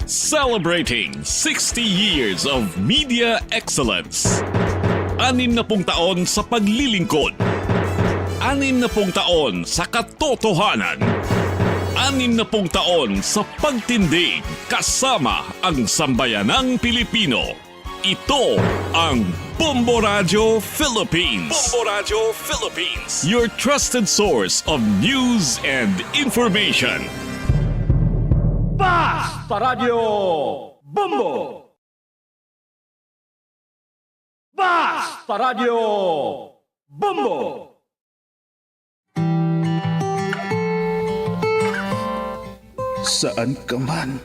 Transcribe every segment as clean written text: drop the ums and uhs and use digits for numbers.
Celebrating 60 years of media excellence. 60 taon sa paglilingkod. 60 taon sa katotohanan. 60 taon sa pagtindig kasama ang sambayanang Pilipino. Ito ang Bombo Radio Philippines. Bombo Radio Philippines. Your trusted source of news and information. Basta Radio Bombo! Basta Radio Bombo! Saan ka man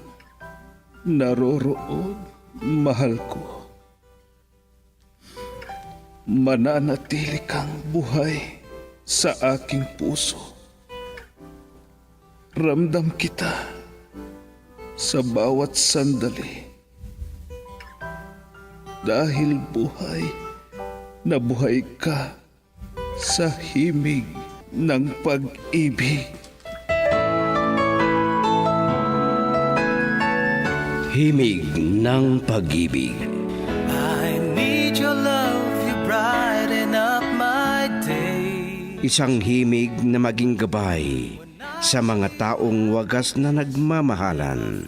naroroon, mahal ko. Mananatili kang buhay sa aking puso. Ramdam kita sa bawat sandali. Dahil buhay na buhay ka sa himig ng pag-ibig. Himig ng pag-ibig. I need your love, you brighten up my day. Isang himig na maging gabay sa mga taong wagas na nagmamahalan.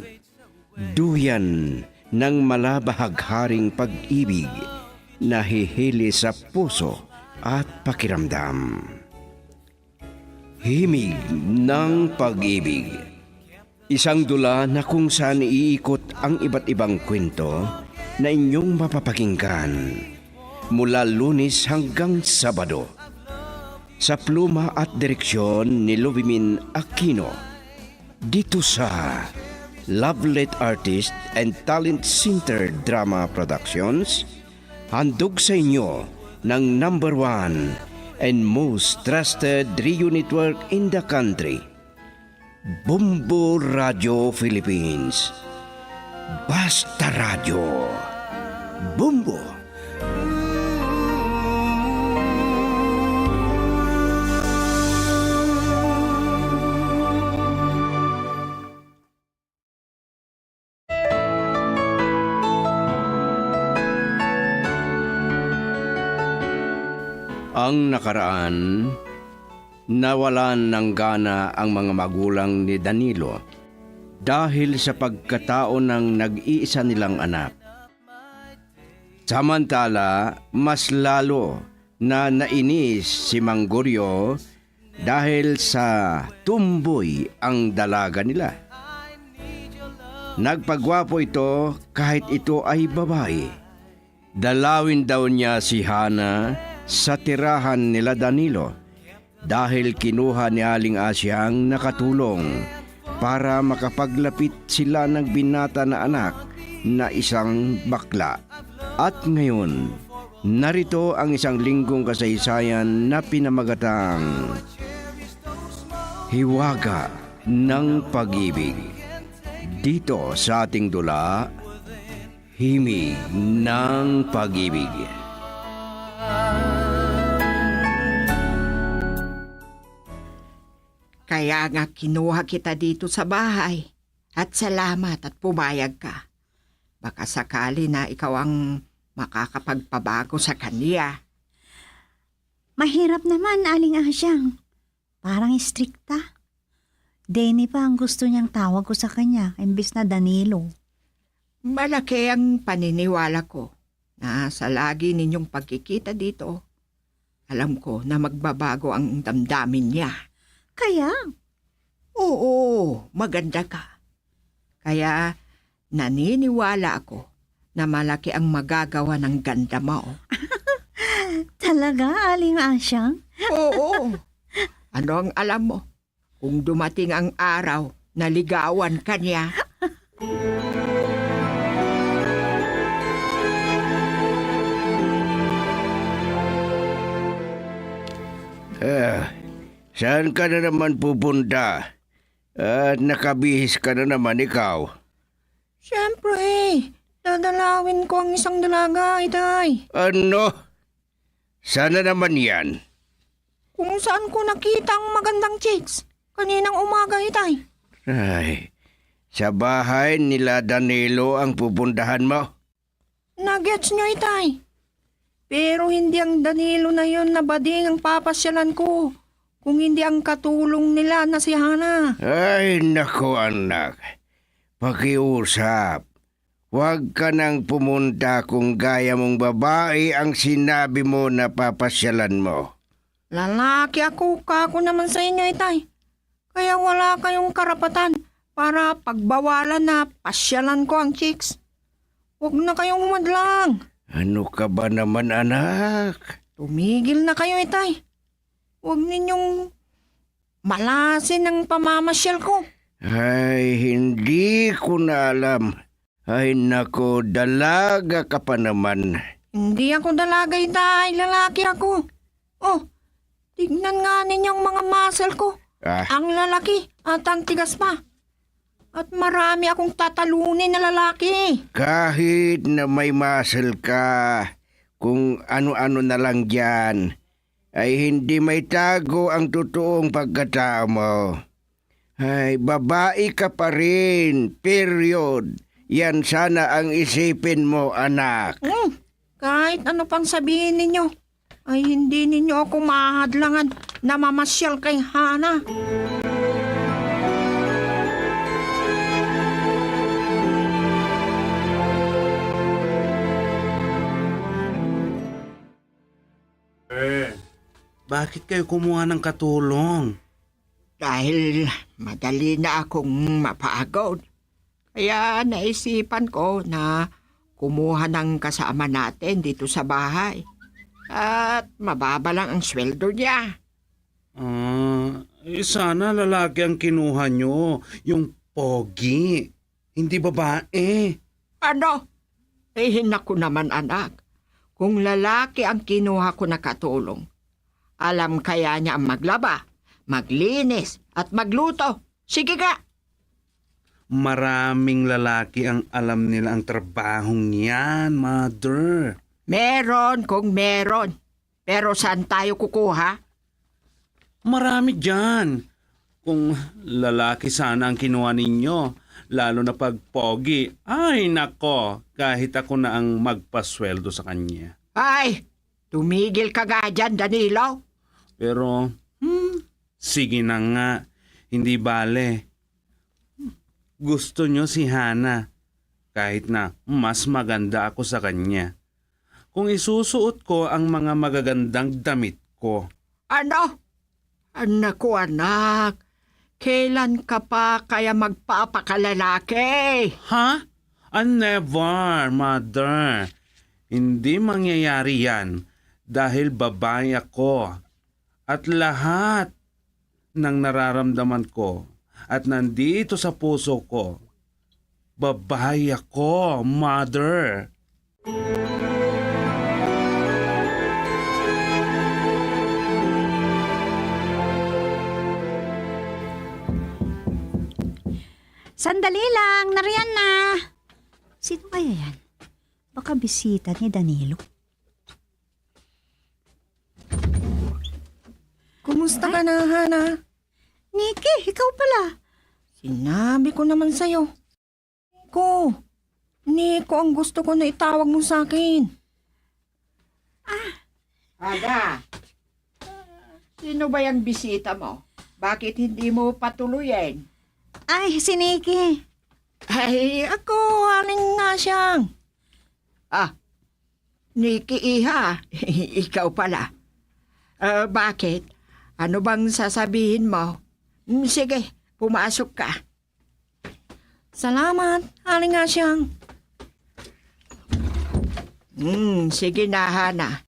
Duyan ng malabahagharing pag-ibig na hihili sa puso at pakiramdam. Himig ng pag-ibig. Isang dula na kung saan iikot ang iba't ibang kwento na inyong mapapakinggan mula Lunes hanggang Sabado. Sa pluma at direksyon ni Lubimin Aquino. Dito sa Lovelet Artist and Talent Center Drama Productions, handog sa inyo ng #1 and most trusted radio network in the country, Bombo Radio Philippines. Basta Radio Bombo. Ang nakaraan, nawalan ng gana ang mga magulang ni Danilo dahil sa pagkatao ng nag-iisa nilang anak. Samantala, mas lalo na nainis si Mang Goryo dahil sa tumboy ang dalaga nila. Nagpagwapo ito kahit ito ay babae. Dalawin daw niya si Hana sa tirahan nila Danilo dahil kinuha ni Aling Asyang nakatulong para makapaglapit sila ng binata na anak na isang bakla. At ngayon, narito ang isang linggong kasaysayan na pinamagatang Hiwaga ng Pag-ibig. Dito sa ating dula, Himig ng Pag-ibig. Kaya nga kinuha kita dito sa bahay. At salamat at pumayag ka. Baka sakali na ikaw ang makakapagpabago sa kanya. Mahirap naman, Aling Asyang. Parang istrikta. Denny pa ang gusto niyang tawag ko sa kanya, imbis na Danilo. Malaki ang paniniwala ko na sa lagi ninyong pagkikita dito, alam ko na magbabago ang damdamin niya. Kaya? Oo, maganda ka. Kaya naniniwala ako na malaki ang magagawa ng ganda mo. Talaga, Aling Asyang? Oo. Ano ang alam mo? Kung dumating ang araw na ligawan ka niya. Saan ka na naman pupunta? At nakabihis ka na naman ikaw. Siyempre, dadalawin ko ang isang dalaga, Itay. Ano? Sana naman yan. Kung saan ko nakita ang magandang chicks. Kaninang umaga, Itay. Ay, Sa bahay nila Danilo ang pupuntahan mo? Nagets nyo, itay. Pero hindi ang Danilo na yon na bading ang papasyalan ko. Kung hindi ang katulong nila na si Hana. Ay, nako anak. Pakiusap. Huwag ka nang pumunta kung gaya mong babae ang sinabi mo na papasyalan mo. Lalaki ako, kako naman sa inyo, itay. Kaya wala kayong karapatan para pagbawalan na pasyalan ko ang chicks. Huwag na kayong umadlang. Ano ka ba naman, anak? Tumigil na kayo, itay. Huwag ninyong malasin ang pamamasyal ko. Ay, hindi ko na alam. Ay, nako, dalaga ka pa naman. Hindi ako dalaga, itay. Lalaki ako. Oh, tignan nga ninyong mga muscle ko. Ang lalaki at ang tigas pa. At marami akong tatalunin na lalaki. Kahit na may muscle ka, kung ano-ano na lang dyan, ay hindi may tago ang totoong pagkatao mo. Ay, babae ka pa rin, period. Yan sana ang isipin mo, anak. Kahit ano pang sabihin ninyo, ay hindi ninyo ako mahadlangan na mamasyal kay Hana. Bakit kayo kumuha ng katulong? Dahil madali na akong mapagod. Kaya naisipan ko na kumuha ng kasama natin dito sa bahay. At mababa lang ang sweldo niya. Sana lalaki ang kinuha nyo. Yung pogi. Hindi babae. Ano? Naku naman, anak. Kung lalaki ang kinuha ko na katulong, alam kaya niya ang maglaba, maglinis, at magluto. Sige ka! Maraming lalaki ang alam nila ang trabahong yan, mother. Meron kung meron. Pero saan tayo kukuha? Marami dyan. Kung lalaki sana ang kinuha ninyo, lalo na pag pogi, ay nako, kahit ako na ang magpasweldo sa kanya. Ay, tumigil ka nga dyan, Danilo. Pero, sige na nga, hindi bale. Gusto nyo si Hana, kahit na mas maganda ako sa kanya. Kung isusuot ko ang mga magagandang damit ko. Ano? Anak ko, anak. Kailan ka pa kaya magpapakalalaki? Ha? Never, mother. Hindi mangyayari yan dahil babae ako. At lahat ng nararamdaman ko at nandito sa puso ko, babae ako, mother. Sandali lang, nariyan na. Sino kaya yan? Baka bisita ni Danilo. Kumusta ka na, Hana? Nikki, ikaw pala. Sinabi ko naman sa'yo. Nico ang gusto ko na itawag mo sa akin. Hana, sino ba yung bisita mo? Bakit hindi mo patuloyin? Ay, si Nikki. Ay, ako, aling nga siyang. Nikki Iha, ikaw pala. Bakit? Ano bang sasabihin mo? Sige, pumasok ka. Salamat, aling nga siyang. Sige na, Hana.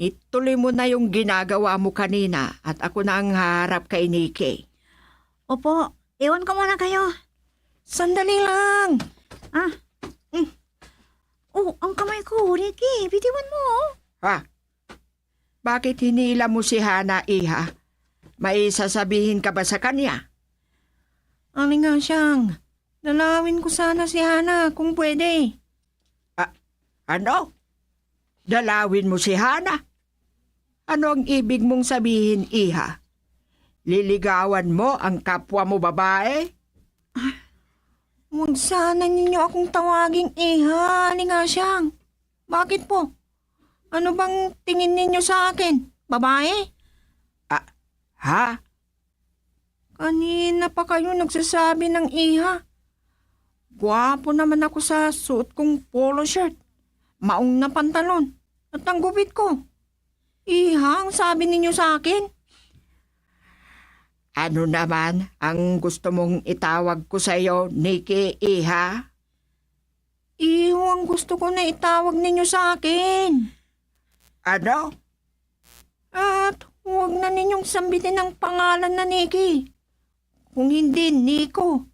Ituloy mo na yung ginagawa mo kanina at ako na ang harap kay Nikki. Opo, iwan ko muna kayo. Sandali lang. Oh, ang kamay ko, Nikki. Bitiwan mo. Bakit hinila mo si Hana, Iha? May sasabihin ka ba sa kanya? Aling nga siyang, dalawin ko sana si Hana kung pwede. Ano? Dalawin mo si Hana? Ano ang ibig mong sabihin, Iha? Liligawan mo ang kapwa mo babae? Huwag sana ninyo akong tawaging Iha, Aling Asyang. Bakit po? Ano bang tingin ninyo sa akin? Babae? Ha? Kanina pa kayo nagsasabi ng Iha. Gwapo naman ako sa suot kong polo shirt, maong na pantalon, at ang gupit ko. Iha ang sabi ninyo sa akin. Ano naman ang gusto mong itawag ko sa iyo, Nikki, Iha? Iho ang gusto ko na itawag ninyo sa akin. Ano? At huwag na ninyong sambitin ang pangalan na Nikki. Kung hindi, Nico.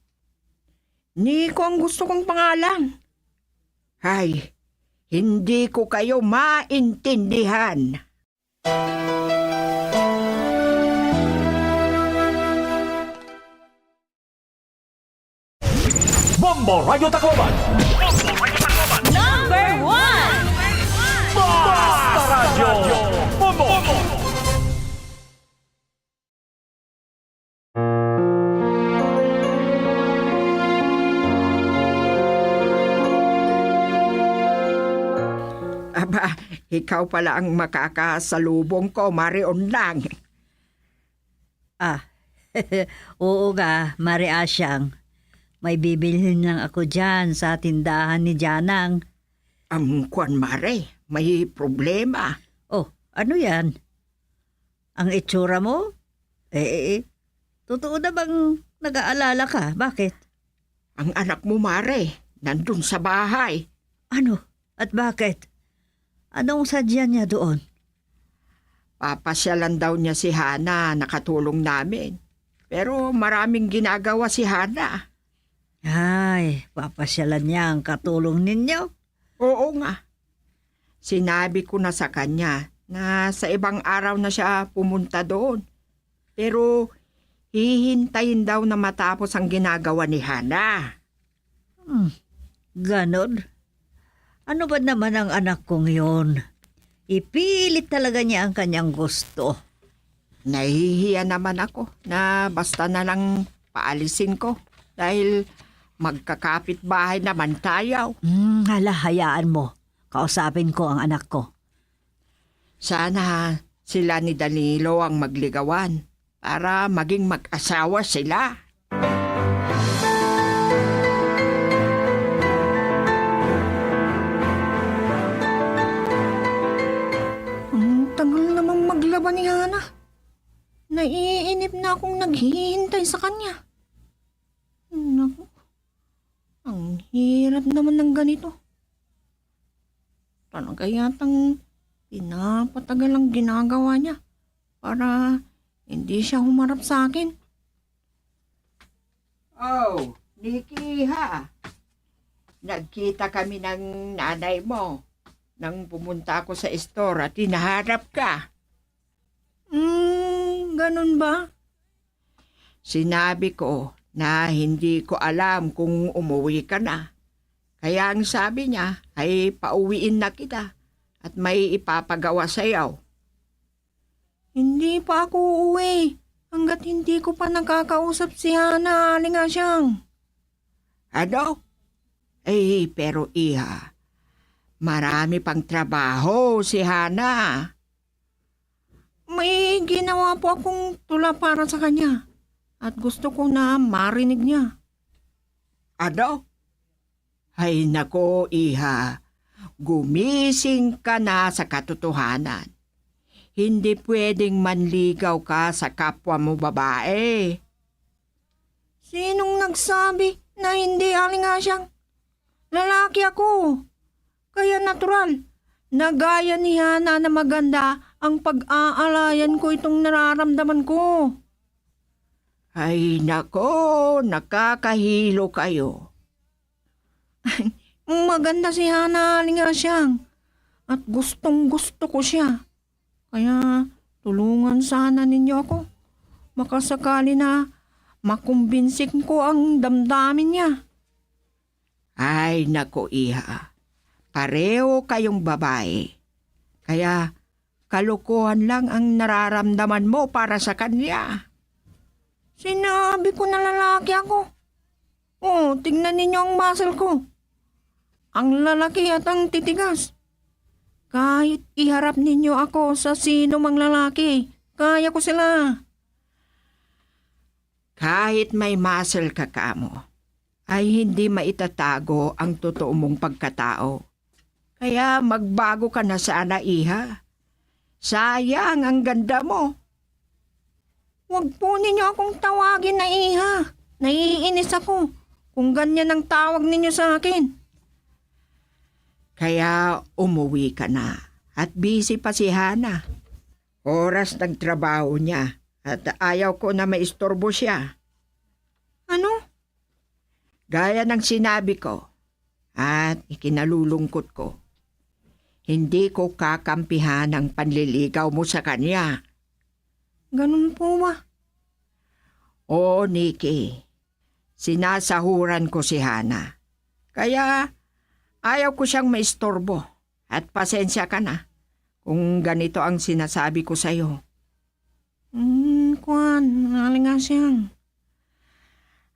Nico ang gusto kong pangalan. Hay, hindi ko kayo maintindihan. Bombo Radio Tacloban. Number 1! Basta Radio Bombo. Aba, ikaw pala ang makakasalubong ko, Marion lang. Oo nga, Mari Asyang. May bibilhin lang ako dyan sa tindahan ni Janang. Kwan, Mare, may problema. Oh, ano yan? Ang itsura mo? Totoo na bang nag-aalala ka? Bakit? Ang anak mo, Mare, nandun sa bahay. Ano? At bakit? Anong sadya niya doon? Papasyalan daw niya si Hana, nakatulong namin. Pero maraming ginagawa si Hana. Ay, papasyalan niya ang katulong ninyo. Oo nga. Sinabi ko na sa kanya na sa ibang araw na siya pumunta doon. Pero hihintayin daw na matapos ang ginagawa ni Hana. Ganon? Ano ba naman ang anak kong yun? Ipilit talaga niya ang kanyang gusto. Nahihiya naman ako na basta na lang paalisin ko dahil magkakapit bahay naman tayo. Hayaan mo. Kausapin ko ang anak ko. Sana sila ni Danilo ang magligawan para maging mag-asawa sila. Ang tagal namang maglaban ni Hana. Naiinip na akong naghihintay sa kanya. Naku, ang hirap naman ng ganito. Talaga yatang pinapatagal ang ginagawa niya para hindi siya humarap sa akin. Oh, Nikki ha. Nagkita kami ng nanay mo nang pumunta ako sa store at hinaharap ka. Ganun ba? Sinabi ko na hindi ko alam kung umuwi ka na. Kaya ang sabi niya ay pauwiin na kita at may ipapagawa sa iyo. Hindi pa ako uuwi hanggat hindi ko pa nakakausap si Hana, Aling Asyang. Ano? Pero Iha, marami pang trabaho si Hana. May ginawa po akong tula para sa kanya at gusto ko na marinig niya. Ano? Ay nako, Iha. Gumising ka na sa katotohanan. Hindi pwedeng manligaw ka sa kapwa mo babae. Sinong nagsabi na hindi, Aling Asyang? Lalaki ako. Kaya natural. Nagaya ni Hana na maganda ang pag-aalayan ko itong nararamdaman ko. Ay nako, nakakahilo kayo. Maganda si Hana, Aling Asyang. At gustong gusto ko siya. Kaya tulungan sana ninyo ako. Baka sakali na makumbinsin ko ang damdamin niya. Ay nako, Iha. Pareho kayong babae. Kaya kalokohan lang ang nararamdaman mo para sa kanya. Sinabi ko na lalaki ako. Oh, tingnan ninyo ang muscle ko. Ang lalaki at ang titigas. Kahit iharap ninyo ako sa sino mang lalaki, kaya ko sila. Kahit may muscle ka kamo, ay hindi maitatago ang totoo mong pagkatao. Kaya magbago ka na sana, iha. Sayang ang ganda mo. Huwag po ninyo akong tawagin na iha. Naiinis ako kung ganyan ang tawag ninyo sa akin. Kaya umuwi ka na at busy pa si Hana. Oras ng trabaho niya at ayaw ko na maistorbo siya. Ano? Gaya ng sinabi ko at ikinalulungkot ko, hindi ko kakampihan ang panliligaw mo sa kanya. Ganun po ba? Oo, Nikki. Sinasahuran ko si Hana. Kaya ayaw ko siyang maistorbo at pasensya ka na kung ganito ang sinasabi ko sa'yo. Naling nga siyang.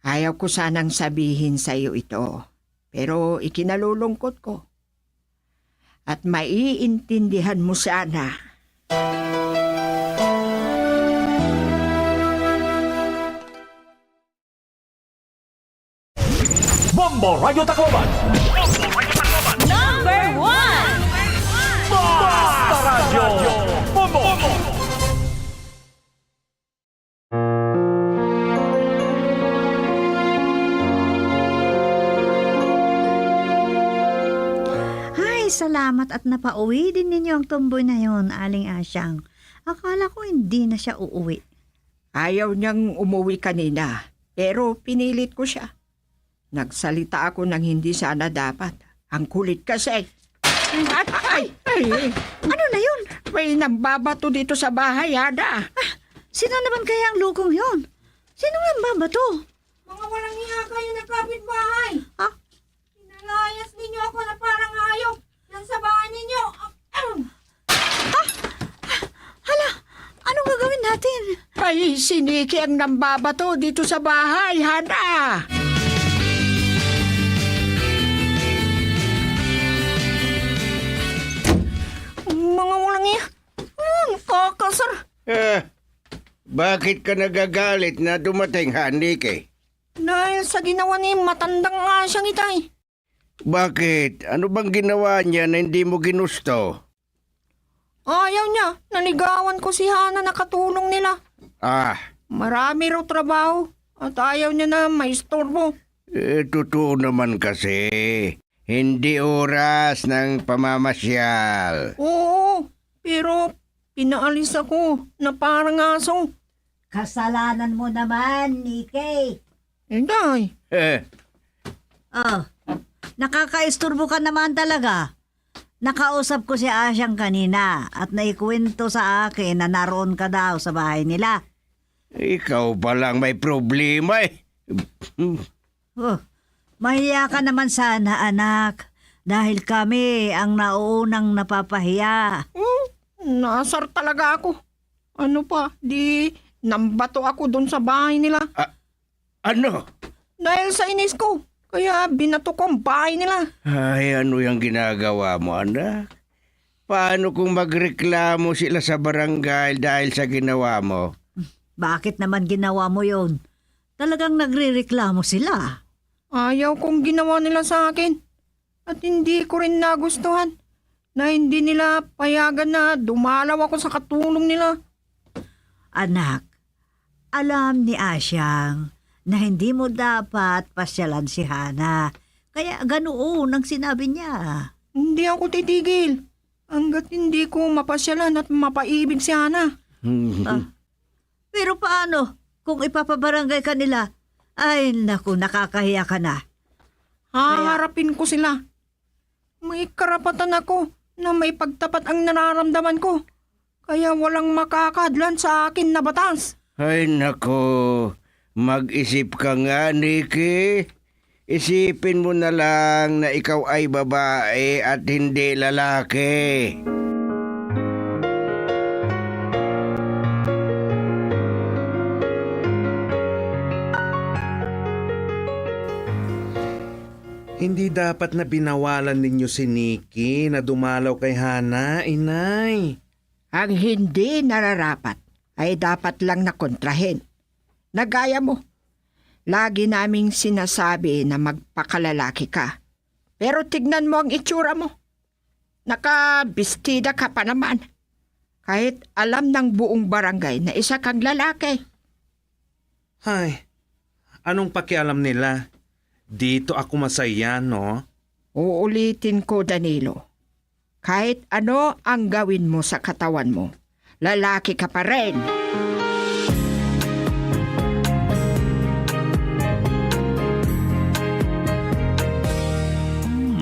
Ayaw ko sanang sabihin sa'yo ito, pero ikinalulungkot ko. At maiintindihan mo sana. Bombo Radio Tacloban. Number 1! Basta Radio Bombo. Ay, salamat at napauwi din ninyo ang tumboy na yon, Aling Asyang. Akala ko hindi na siya uuwi. Ayaw niyang umuwi kanina, pero pinilit ko siya. Nagsalita ako ng hindi sana dapat. Ang kulit kasi. Ay! Ano na yun? May nagbabato dito sa bahay, Hana. Sino naman kaya ang lukong yon? Sino nga ba to? Mga walang hiya kayo na kapitbahay. Ha? Pinalayas ninyo ako na parang hayop. Yan sa bahay ninyo. Hala, anong gagawin natin? Ay, si Nikki ang nambabato dito sa bahay, Hana. Mga walang hiya. Kakasar. Bakit ka nagagalit na dumating, Nikki? Dahil sa ginawa ni matandang asyang itay. Bakit? Ano bang ginawa niya na hindi mo ginusto? Ayaw niya. Naligawan ko si Hana na katulong nila. Marami raw trabaho at ayaw niya na maistorbo. Totoo naman kasi. Hindi oras ng pamamasyal. Oo, pero pinaalis ako na parang aso. Kasalanan mo naman, Nikki. Inday. Oh, nakakaisturbo ka naman talaga. Nakausap ko si Asyang kanina at naikwento sa akin na naroon ka daw sa bahay nila. Ikaw palang may problema eh. Oh, mahiya ka naman sana, anak. Dahil kami ang nauunang napapahiya. Nasar talaga ako. Ano pa, di nambato ako doon sa bahay nila. Ano? Dahil sa inis ko, kaya binato ko ang bahay nila. Ay, ano yung ginagawa mo, anak? Paano kung magreklamo sila sa barangay dahil sa ginawa mo? Bakit naman ginawa mo yon? Talagang nagrereklamo sila. Ayaw kong ginawa nila sa akin. At hindi ko rin nagustuhan na hindi nila payagan na dumalaw ako sa katulong nila. Anak, alam ni Asyang na hindi mo dapat pasyalan si Hana. Kaya ganoon ang sinabi niya. Hindi ako titigil hanggat hindi ko mapasyalan at mapaibig si Hana. Pero paano kung ipapabarangay ka nila? Ay, naku, nakakahiya ka na. Haharapin ko sila. May karapatan ako na may pagtapat ang nararamdaman ko. Kaya walang makakadlan sa akin na batas. Ay, nako. Mag-isip ka nga, Nikki. Isipin mo na lang na ikaw ay babae at hindi lalaki. Hindi dapat na binawalan ninyo si Nikki na dumalaw kay Hana, inay. Ang hindi nararapat ay dapat lang na kontrahin. Nagaya mo. Lagi naming sinasabi na magpakalalaki ka. Pero tignan mo ang itsura mo. Nakabistida ka pa naman. Kahit alam ng buong barangay na isa kang lalaki. Ay, anong pakialam nila? Dito ako masaya, no? Uulitin ko, Danilo. Kahit ano ang gawin mo sa katawan mo, lalaki ka pa rin.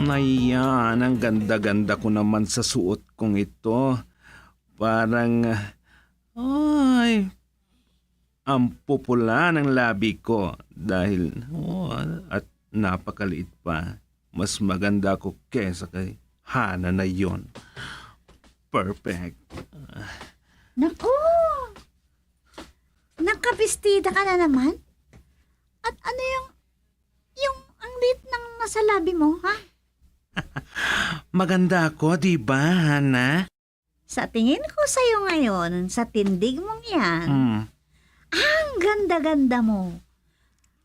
Ayan, ang ganda-ganda ko naman sa suot kong ito. Parang, ang pupula ng labi ko dahil, at napakaliit pa. Mas maganda ko kesa kay Hana na yon. Perfect. Naku! Nakabistida ka na naman? At ano yung ang lit ng nasa labi mo, ha? Maganda ako, di ba, Hana? Sa tingin ko sa'yo ngayon, sa tindig mong yan, ang ganda-ganda mo.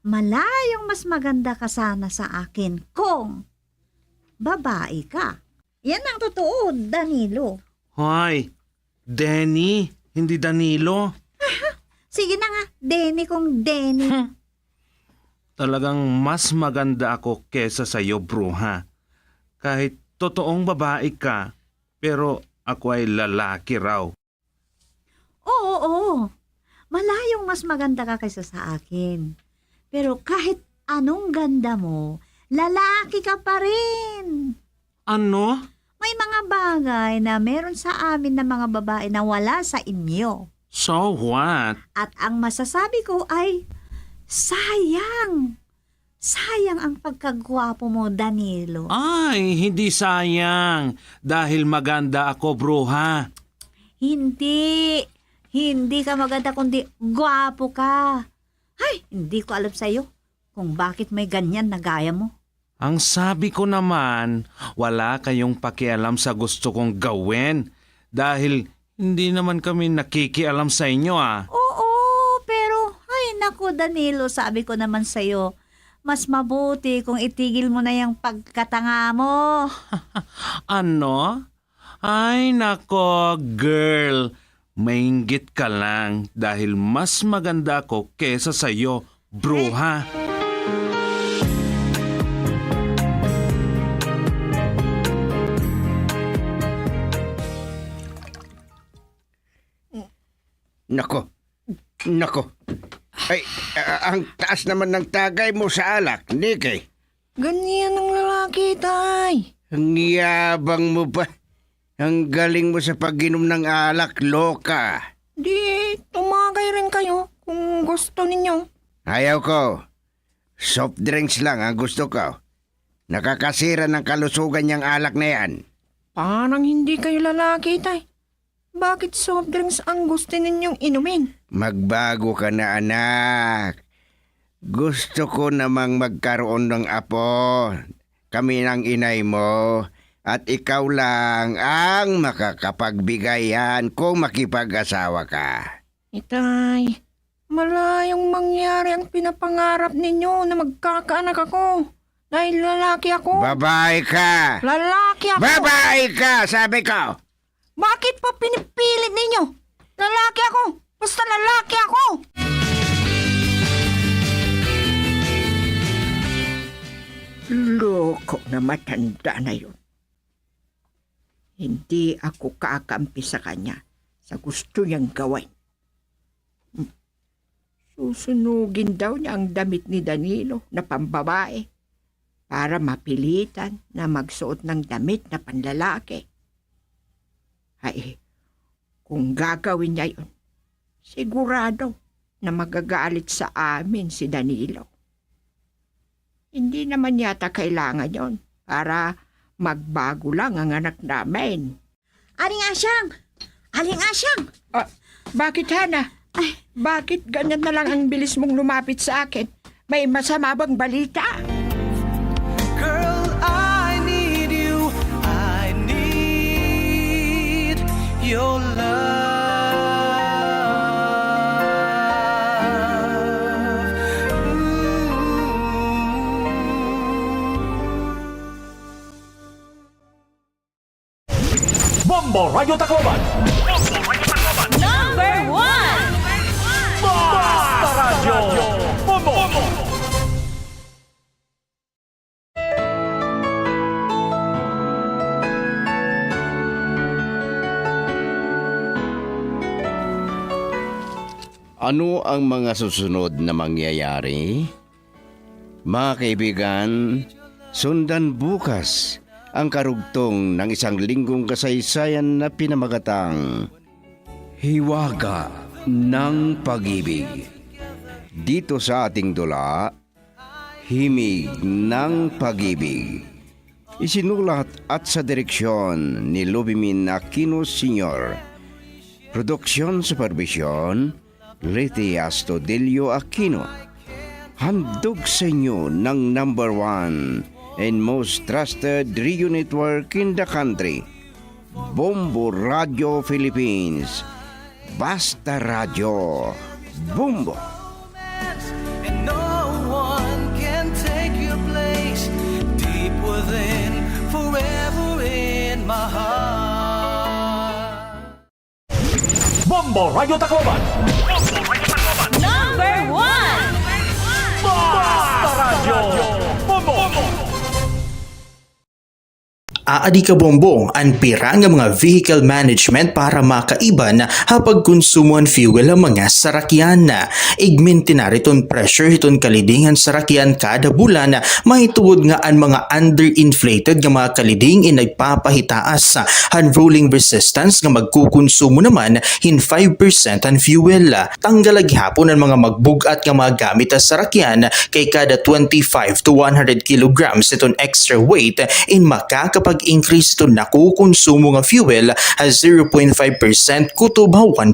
Malayong mas maganda ka sana sa akin kung babae ka. Yan ang totoo, Danilo. Hoy, Denny, hindi Danilo. Sige na nga, Denny kung Denny. Talagang mas maganda ako kesa sa'yo, bruha. Kahit totoong babae ka, pero ako ay lalaki raw. Oo. Malayong mas maganda ka kaysa sa akin. Pero kahit anong ganda mo, lalaki ka pa rin. Ano? May mga bagay na meron sa amin na mga babae na wala sa inyo. So what? At ang masasabi ko ay, sayang. Sayang ang pagkagwapo mo, Danilo. Ay, hindi sayang. Dahil maganda ako, bruha. Hindi. Hindi ka maganda kundi gwapo ka. Ay, hindi ko alam sa'yo kung bakit may ganyan na gaya mo. Ang sabi ko naman, wala kayong pakialam sa gusto kong gawin. Dahil hindi naman kami nakikialam sa inyo, ah. Oo, pero ay naku, Danilo, sabi ko naman sa'yo, mas mabuti kung itigil mo na yung pagkatanga mo. Ano? Ay, nako, girl. Mainggit ka lang dahil mas maganda ako kesa sa'yo, bruha. Nako. Ay, ang taas naman ng tagay mo sa alak, Nikki. Ganyan ang lalaki, tay. Ang yabang mo pa. Ang galing mo sa pag-inom ng alak, loka. Di, tumagay rin kayo kung gusto ninyo. Ayaw ko. Soft drinks lang ang gusto ko. Nakakasira ng kalusugan niyang alak na yan. Parang hindi kayo lalaki, tay. Bakit soft drinks ang gusto ninyong inumin? Magbago ka na, anak. Gusto ko namang magkaroon ng apo. Kami ng inay mo. At ikaw lang ang makakapagbigay yan kung makipag-asawa ka. Itay, malayong mangyari ang pinapangarap ninyo na magkakaanak ako. Dahil lalaki ako. Babae ka! Lalaki ako! Babae ka, sabi ko! Bakit pa pinipilit ninyo? Lalaki ako! Basta lalaki ako! Loko na matanda na yun. Hindi ako kakampi sa kanya sa gusto niyang gawin. Susunugin daw niya ang damit ni Danilo na pambabae para mapilitan na magsuot ng damit na panlalaki. Ay, kung gagawin niya yun, sigurado na magagalit sa amin si Danilo. Hindi naman yata kailangan yon para magbago lang ang anak namin. Aling Asyang! Aling Asyang! Bakit, Hana? Bakit ganyan na lang ang bilis mong lumapit sa akin? May masama bang balita? Girl, your love. Bombo Radio Tacloban. Number 1! Basta Radio Bombo. Ano ang mga susunod na mangyayari? Mga kaibigan, sundan bukas ang karugtong ng isang linggong kasaysayan na pinamagatang Hiwaga ng Pag-ibig. Dito sa ating dula, Himig ng Pag-ibig. Isinulat at sa direksyon ni Lubimin Aquino Sr. Produksyon Supervision, Leti Astudillo Aquino. Handog sa inyo ng number 1 and most trusted radio network in the country, Bombo Radio Philippines. Basta Radio Bombo. And no one can take your place deep within, forever in my heart. Bombo Radio Tacloban. Number 1! Basta Radio Bombo. Aadi ka bombong ang pira nga mga vehicle management para makaiban hapag konsumoan fuel ang mga sarakyan. Igminti na riton pressure hiton kaliding ang sarakyan kada bulan, mahituod nga ang mga underinflated nga mga kaliding in nagpapahitaas han rolling resistance nga magkukonsumo naman hin 5% ang fuel. Tanggalag hapon ang mga magbugat nga mga gamit sa sarakyan kay kada 25 to 100 kilograms iton extra weight in makakapag-increase ito nakukonsumo nga fuel as 0.5% kutob 1%.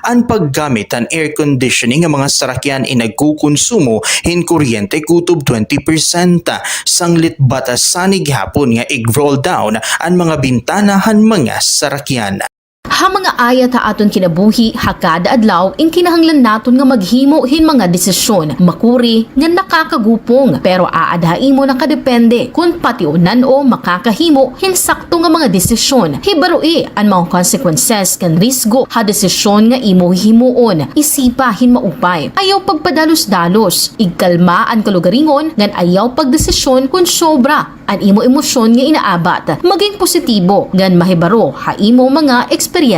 Ang paggamit ang air conditioning ng mga sarakyan ay nagkukonsumo in kuryente kutob 20%. Sanglit batasanig hapon nga i-roll down ang mga bintanahan mga sarakyan. Ha mga ayat ha aton kinabuhi hakada adlaw in kinahanglan naton nga maghimo hin mga desisyon makuri nga nakakagupong pero aadhain mo nakadepende kung patiunan o makakahimo hin sakto nga mga desisyon. Hibaroi ang mga consequences kan risgo ha desisyon nga imo himuon. Isipa hin maupay. Ayaw pagpadalos-dalos. Igkalma ang kalugaringon ngan ayaw pagdesisyon kung sobra ang imo emosyon nga inaabat. Maging positibo ngan mahibaro ha imo mga eksperyensya.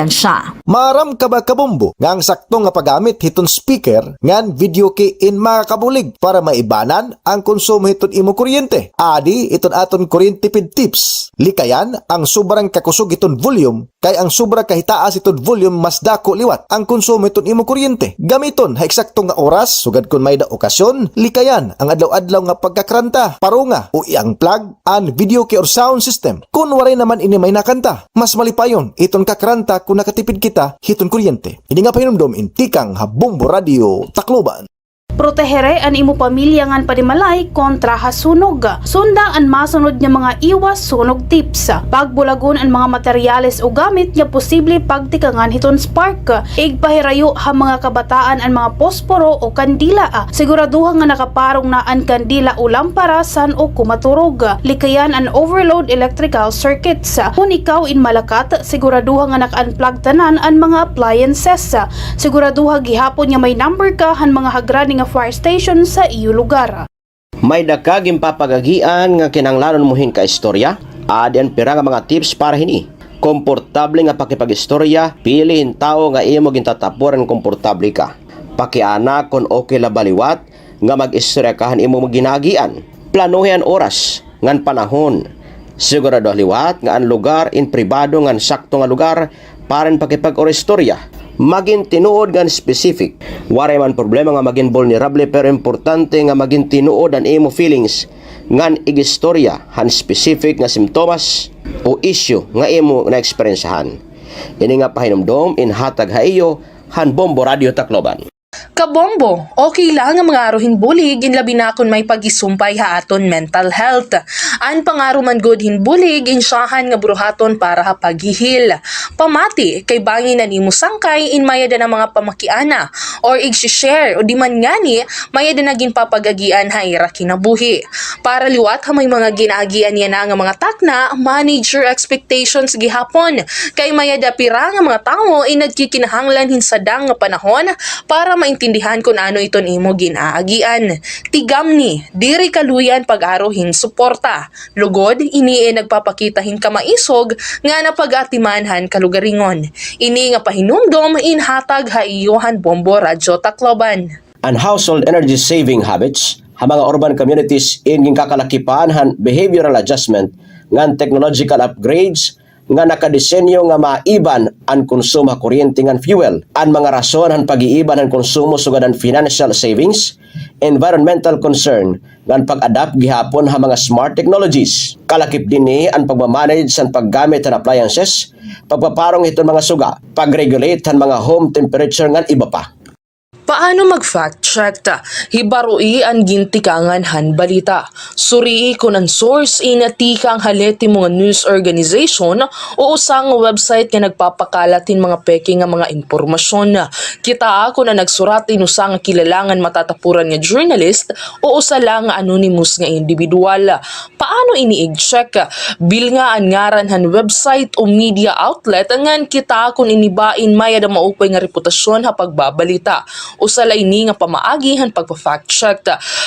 Maram ka ba kabombo nga ang sakto nga paggamit hiton speaker ngan video key in makakabulig para maibanan ang konsumo hiton imo kuryente. Adi iton aton kuryente pid tips. Likayan ang sobrang kakusog iton volume kay ang sobra kahitaas iton volume mas dako liwat ang konsumo iton imo kuryente. Gamiton ha eksakto nga oras sugad kun may da okasyon. Likayan ang adlaw-adlaw nga pagkakranta, parunga o iyang plug an video key or sound system. Kun waray naman ini may nakanta, mas malipayon iton kakranta kung nakatipid kita hiton kuryente. Hindi nga pahinumdom intikang ha Bombo Radio Tacloban. Protehere an imo pamilya ngan panimalay kontra hasunog. Sunda ang masunod nga mga iwas sunog tips. Pagbulagon ang mga materyales o gamit nga posible pagtikangan hiton spark. Igpahirayo ha mga kabataan ang mga posporo o kandila. Siguraduhan nga nakaparong na ang kandila o lampara san o kumaturog. Likayan ang overload electrical circuits. Kung ikaw in Malakat, siguraduhan nga naka-unplug tanan ang mga appliances. Siguraduhan gihapon nga may number ka han mga hagrani nga fire station sa iyo lugar. May dakaging papagagian nga kinanglanon muhin ka istorya. Adi ang pira nga mga tips para hini. Komportable nga pakipag-istorya, piliin tao nga imo gintatapuran komportable ka. Pakiana kon okay la baliwat nga mag-istorya kahan imo maginagian. Planuhin oras ngan panahon. Sigurado liwat nga ang lugar in pribado ngan sakto nga lugar para pakipag-istorya. Maging tinuod gan specific. Waray man problema nga maging vulnerable pero importante nga maging tinuod ang imo feelings ngan igistorya han specific nga simptomas o issue nga imo na eksperyensahan. Ini nga pahinumdom in hatag ha iyo han Bombo Radio Tacloban. Kabombo, okay lang ang mga aruhin bulig in labi na kun may pag-isumpay ha aton mental health. An pangaro man good hin bulig insyahan nga bruhaton para ha paghihil. Pamati kay bangin na nimo sangkay in mayada na mga pamakiana or i-share o di man ngani mayada na ginpapagagian ha ira kinabuhi. Para liwat ha may mga ginaagian niya na nga mga takna, manage your expectations gihapon. Kay mayada pira nga mga tawo in nagkikinahanglan hinsadang nga panahon para maintindihan kung ano iton imo ginaagian. Tigam ni, diri kaluyan pag-arohin suporta. Lugod, ini nagpapakitahin kamaisog nga napag-atimanhan kalugaringon. Ini nga pahinumdom inhatag ha iyohan Bombo Radyo Tacloban. And household energy saving habits, ha mga urban communities in kakalakipan behavioral adjustment ngan technological upgrades nga nakadesenyo nga maiban ang konsumo kuryente ngan fuel. Ang mga rason han pag-iiban ang konsumo sugad ang financial savings, environmental concern ngan pag-adapt gihapon ha mga smart technologies. Kalakip dinhi ang pagmamanage sa paggamit ng appliances, pagpaparong iton mga suga, pag-regulate han mga home temperature ngan iba pa. Paano mag-fact check ta? Hibarui ang gintikangan han balita. Surii kung ang source inatikang haleti mga news organization o usang website nga nagpapakalatin mga peke nga mga impormasyon. Kita ako na nagsuratin usang kilalangan matatapuran nga journalist o usa lang nga anonymous nga individual. Paano ini-check? Bil nga ang ngaran han website o media outlet ngan kita kung inibain mayada maupay nga reputasyon ha pagbabalita. Usala ini nga pamaagi han pagpa-fact check.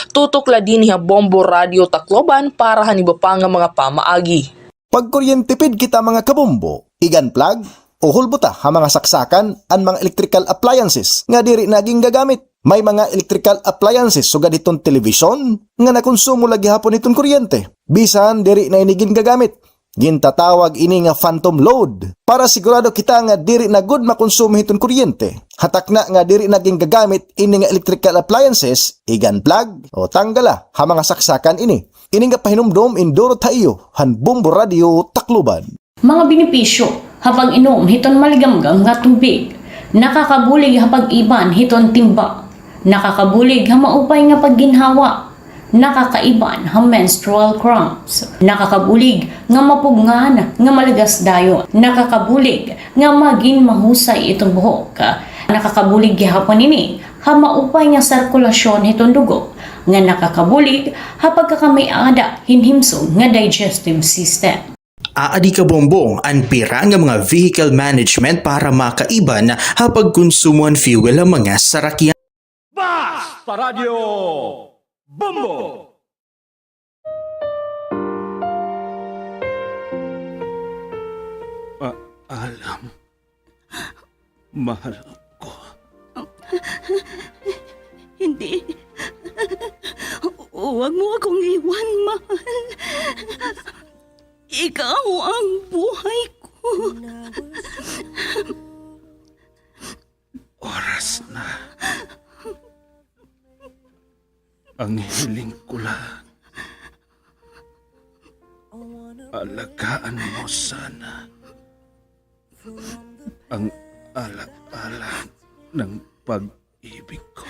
Tutok la din ha Bombo Radio Tacloban para han iba pa nga mga pamaagi. Pagkuryentipid kita mga kabombo, igan plug o hulbuta ha mga saksakan ang mga electrical appliances nga diri naging gagamit. May mga electrical appliances sugad itong television nga nakonsumo lagi hapon itong kuryente. Bisan diri na inigin gagamit. Gintatawag ini nga phantom load para sigurado kita nga diri na good makonsumo itong kuryente. Hatak na nga diri naging gagamit ini nga electrical appliances, igan plug o tanggala ha mga saksakan ini. Ini nga pahinumdom induro tayo han Bombo Radio Tacloban. Mga benepisyo habang inom hiton maligamgam nga tubig, nakakabulig hapag iban hiton timba, nakakabulig ha maupay nga pagginhawa, nakakaiban ha menstrual cramps, nakakabulig nga mapugngan nga malagas dayon, nakakabulig nga maging mahusay itong buhok, nakakabulig gihapon ini ha maupay nga sirkulasyon itong dugo, nga nakakabulig ha pagkakamay-ada hinhimsog nga digestive system. Aadi ka bombong ang pira nga mga vehicle management para makaiban hapag konsumoan fuel ang mga sarakyan. Basta Radio Bombo! Alam, mahal ko. Hindi. Huwag mo akong iwan, mahal. Ikaw ang buhay ko. Oras na. Ang hiling ko lang. Alagaan mo sana ang alak-alak ng pag-ibig ko.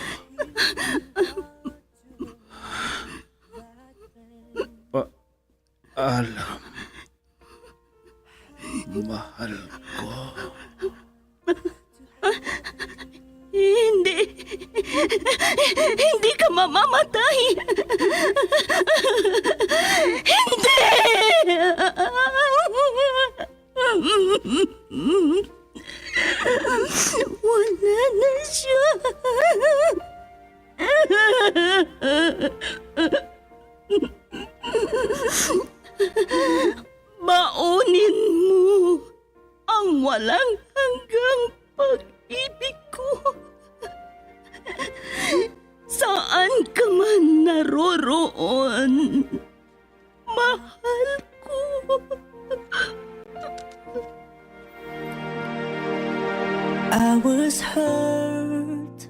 Alam, mahal ko. Hindi. Hindi ka mamamatay. Hindi! Wala na siya. Baunin mo ang walang hanggang pag-ibig ko. Saan ka man naroroon, mahal ko. I was hurt.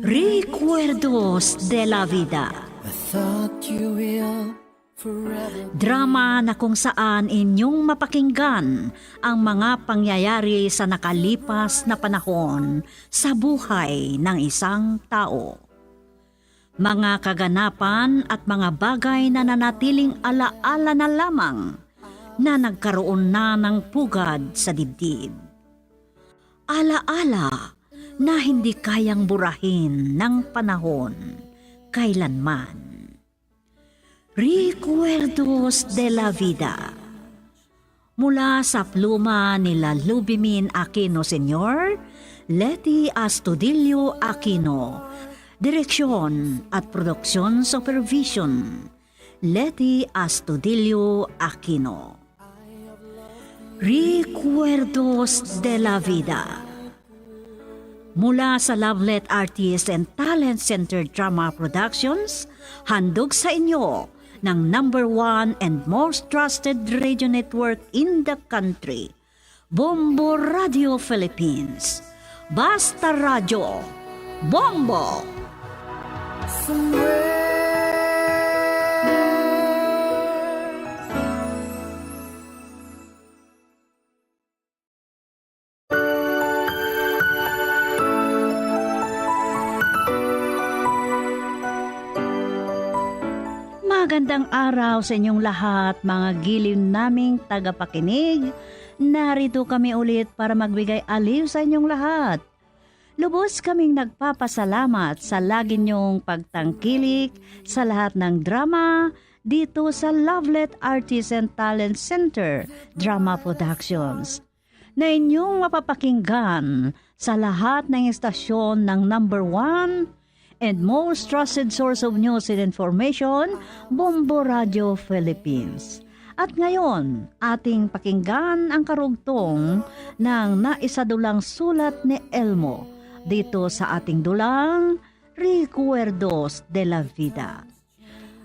Recuerdos de la vida. I thought you will Drama na kung saan inyong mapakinggan ang mga pangyayari sa nakalipas na panahon sa buhay ng isang tao. Mga kaganapan at mga bagay na nanatiling alaala na lamang na nagkaroon na ng pugad sa dibdib. Alaala na hindi kayang burahin ng panahon kailanman. Recuerdos de la Vida. Mula sa pluma nila Lubimin Aquino Sr., Leti Astudillo Aquino, Direksyon at Produksyon Supervision, Leti Astudillo Aquino. Recuerdos de la Vida. Mula sa Lovelet Artist and Talent Center Drama Productions, handog sa inyo ng #1 and most trusted radio network in the country, Bombo Radio Philippines. Basta Radio, Bombo! Magandang araw sa inyong lahat, mga giliw naming tagapakinig. Narito kami ulit para magbigay aliw sa inyong lahat. Lubos kaming nagpapasalamat sa lagi niyong pagtangkilik sa lahat ng drama dito sa Lovelet Artist and Talent Center Drama Productions na inyong mapapakinggan sa lahat ng istasyon ng #1 and most trusted source of news and information, Bombo Radio Philippines. At ngayon, ating pakinggan ang karugtong ng naisadulang sulat ni Elmo dito sa ating dulang Recuerdos de la Vida.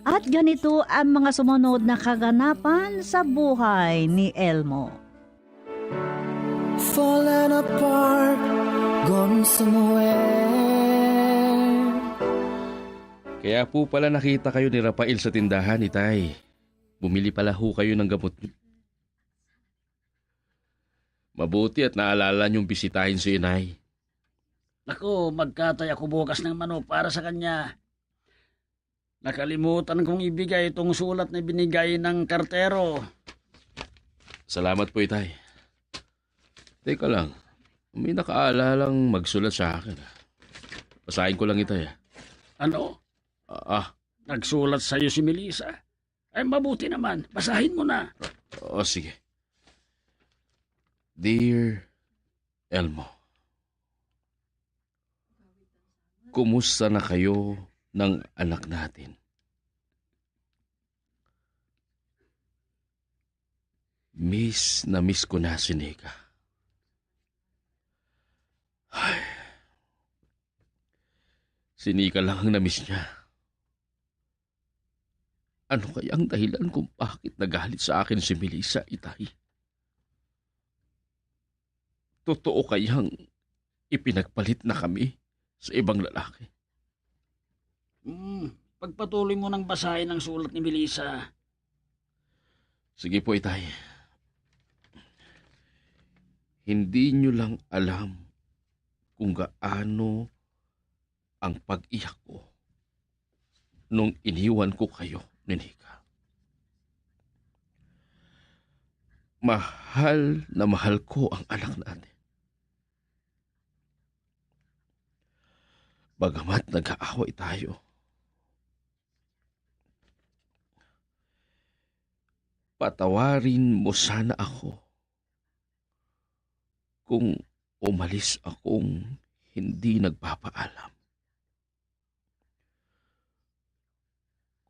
At ganito ang mga sumunod na kaganapan sa buhay ni Elmo. Falling apart, gone somewhere. Kaya po pala nakita kayo ni Rafael sa tindahan, Itay. Bumili pala ho kayo ng gamot. Mabuti at naalala niyong bisitahin si Inay. Naku, magkatay ako bukas ng manok para sa kanya. Nakalimutan kong ibigay itong sulat na binigay ng kartero. Salamat po, Itay. Teka lang, may nakaalalang magsulat sa akin. Basahin ko lang, Itay. Ano? Nagsulat sa'yo si Melissa? Ay, mabuti naman. Basahin mo na. Sige. Dear Elmo, kumusta na kayo ng anak natin? Miss na miss ko na si Nika. Si Nika lang ang na-miss niya. Ano kaya ang dahilan kung bakit nagalit sa akin si Melissa, Itay? Totoo kayang ipinagpalit na kami sa ibang lalaki? Pagpatuloy mo ng basahin ang sulat ni Melissa. Sige po, Itay. Hindi nyo lang alam kung gaano ang pag-iyak ko nung iniwan ko kayo ni Nika. Mahal na mahal ko ang anak natin. Bagamat nag-aaway tayo, patawarin mo sana ako kung umalis akong hindi nagpapaalam.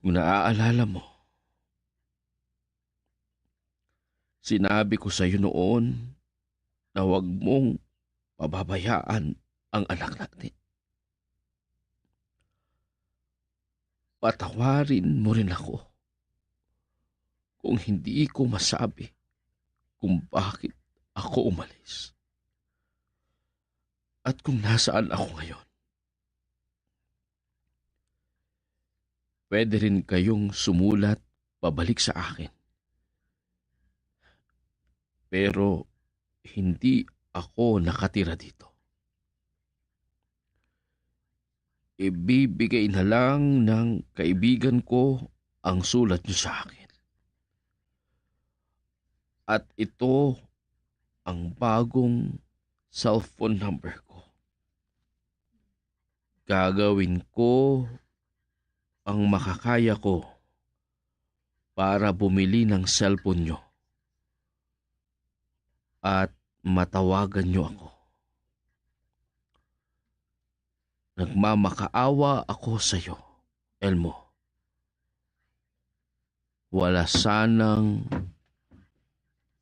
Kung naaalala mo, sinabi ko sa iyo noon na huwag mong pababayaan ang anak natin. Patawarin mo rin ako kung hindi ko masabi kung bakit ako umalis at kung nasaan ako ngayon. Pwede rin kayong sumulat pabalik sa akin. Pero hindi ako nakatira dito. Ibibigay na lang ng kaibigan ko ang sulat niyo sa akin. At ito ang bagong cellphone number ko. Gagawin ko ang makakaya ko para bumili ng cellphone nyo. At matawagan nyo ako. Nagmamakaawa ako sa iyo, Elmo. Wala sanang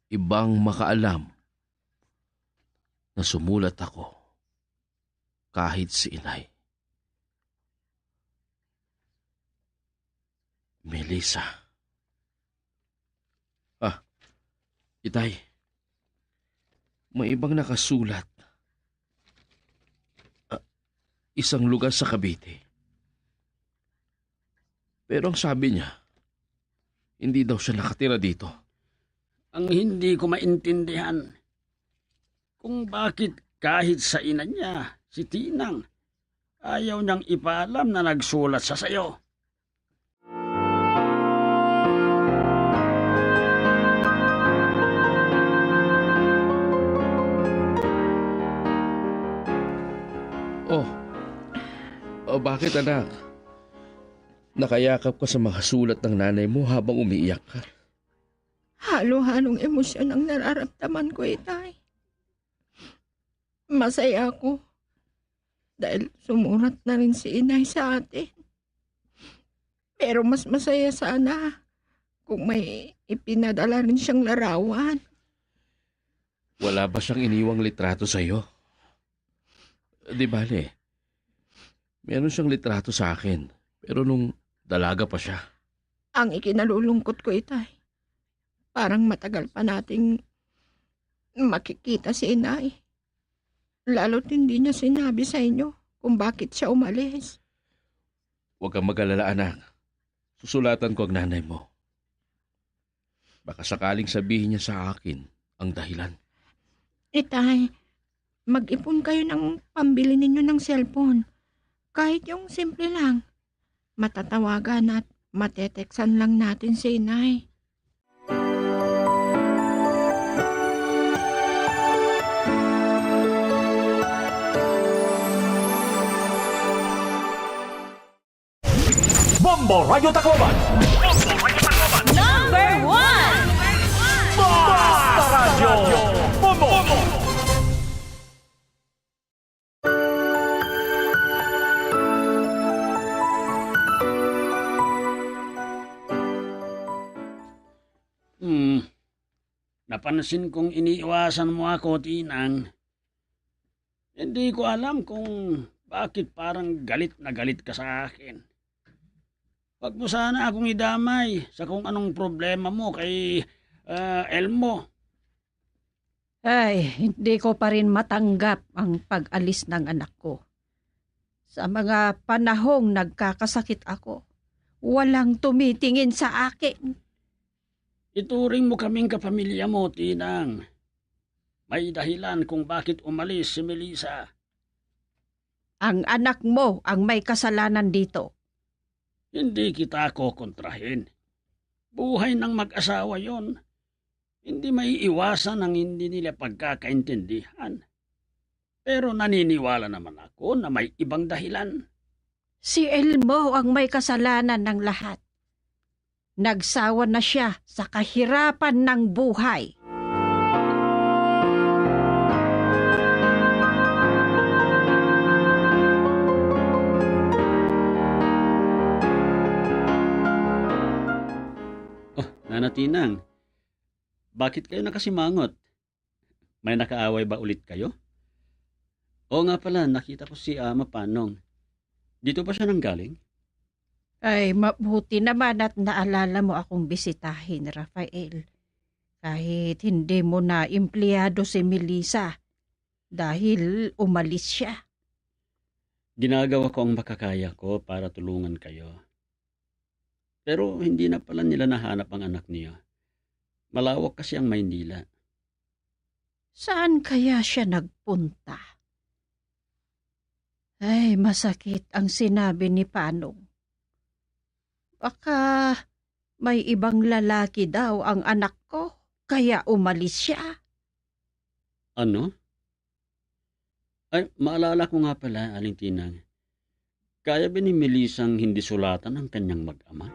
ibang makaalam na sumulat ako kahit si inay. Melissa. Itay. May ibang nakasulat. Isang lugar sa Cavite. Pero ang sabi niya, hindi daw siya nakatira dito. Ang hindi ko maintindihan kung bakit kahit sa ina niya, si Tinang, ayaw niyang ipaalam na nagsulat sa sayo. Bakit anak? Nakayakap ka sa mga sulat ng nanay mo habang umiiyak ka. Halo-halong emosyon ang nararamdaman ko, Itay. Masaya ako dahil sumulat na rin si inay sa atin. Pero mas masaya sana kung may ipinadala rin siyang larawan. Wala ba siyang iniwang litrato sa'yo? Di bale, meron siyang litrato sa akin, pero nung dalaga pa siya. Ang ikinalulungkot ko, Itay, parang matagal pa nating makikita si inay. Lalo't hindi niya sinabi sa inyo kung bakit siya umalis. Huwag kang mag-alala, anak. Susulatan ko ang nanay mo. Baka sakaling sabihin niya sa akin ang dahilan. Itay, mag-ipon kayo ng pambili ninyo ng cellphone. Kahit yung simple lang. Matatawagan at mateteksan lang natin si inay. Bombo Radio Tacloban. Number 1! Basta Radio Bombo. Napansin kong iniiwasan mo ako, Tinang. Hindi ko alam kung bakit parang galit na galit ka sa akin. Huwag mo sana akong idamay sa kung anong problema mo kay Elmo. Ay, hindi ko pa rin matanggap ang pag-alis ng anak ko. Sa mga panahong nagkakasakit ako, walang tumitingin sa akin. Ituring mo kaming kapamilya mo, Tinang. May dahilan kung bakit umalis si Melissa. Ang anak mo ang may kasalanan dito. Hindi kita kokontrahin. Buhay ng mag-asawa yon. Hindi may iwasan ang hindi nila pagkakaintindihan. Pero naniniwala naman ako na may ibang dahilan. Si Elmo ang may kasalanan ng lahat. Nagsawa na siya sa kahirapan ng buhay. Nana Tinang, bakit kayo nakasimangot? May nakaaway ba ulit kayo? Oo nga pala, nakita ko si Ama Panong. Dito pa siya nanggaling? Ay, mabuti naman at naalala mo akong bisitahin, Rafael. Kahit hindi mo na empleyado si Melissa dahil umalis siya. Ginagawa ko ang makakaya ko para tulungan kayo. Pero hindi na pala nila nahanap ang anak niya. Malawak kasi ang Maynila. Saan kaya siya nagpunta? Ay, masakit ang sinabi ni Panong. Baka may ibang lalaki daw ang anak ko, kaya umalis siya. Ano? Ay, maalala ko nga pala, Aling Tinang. Kaya ba ni Melisang hindi sulatan ang kanyang mag-ama?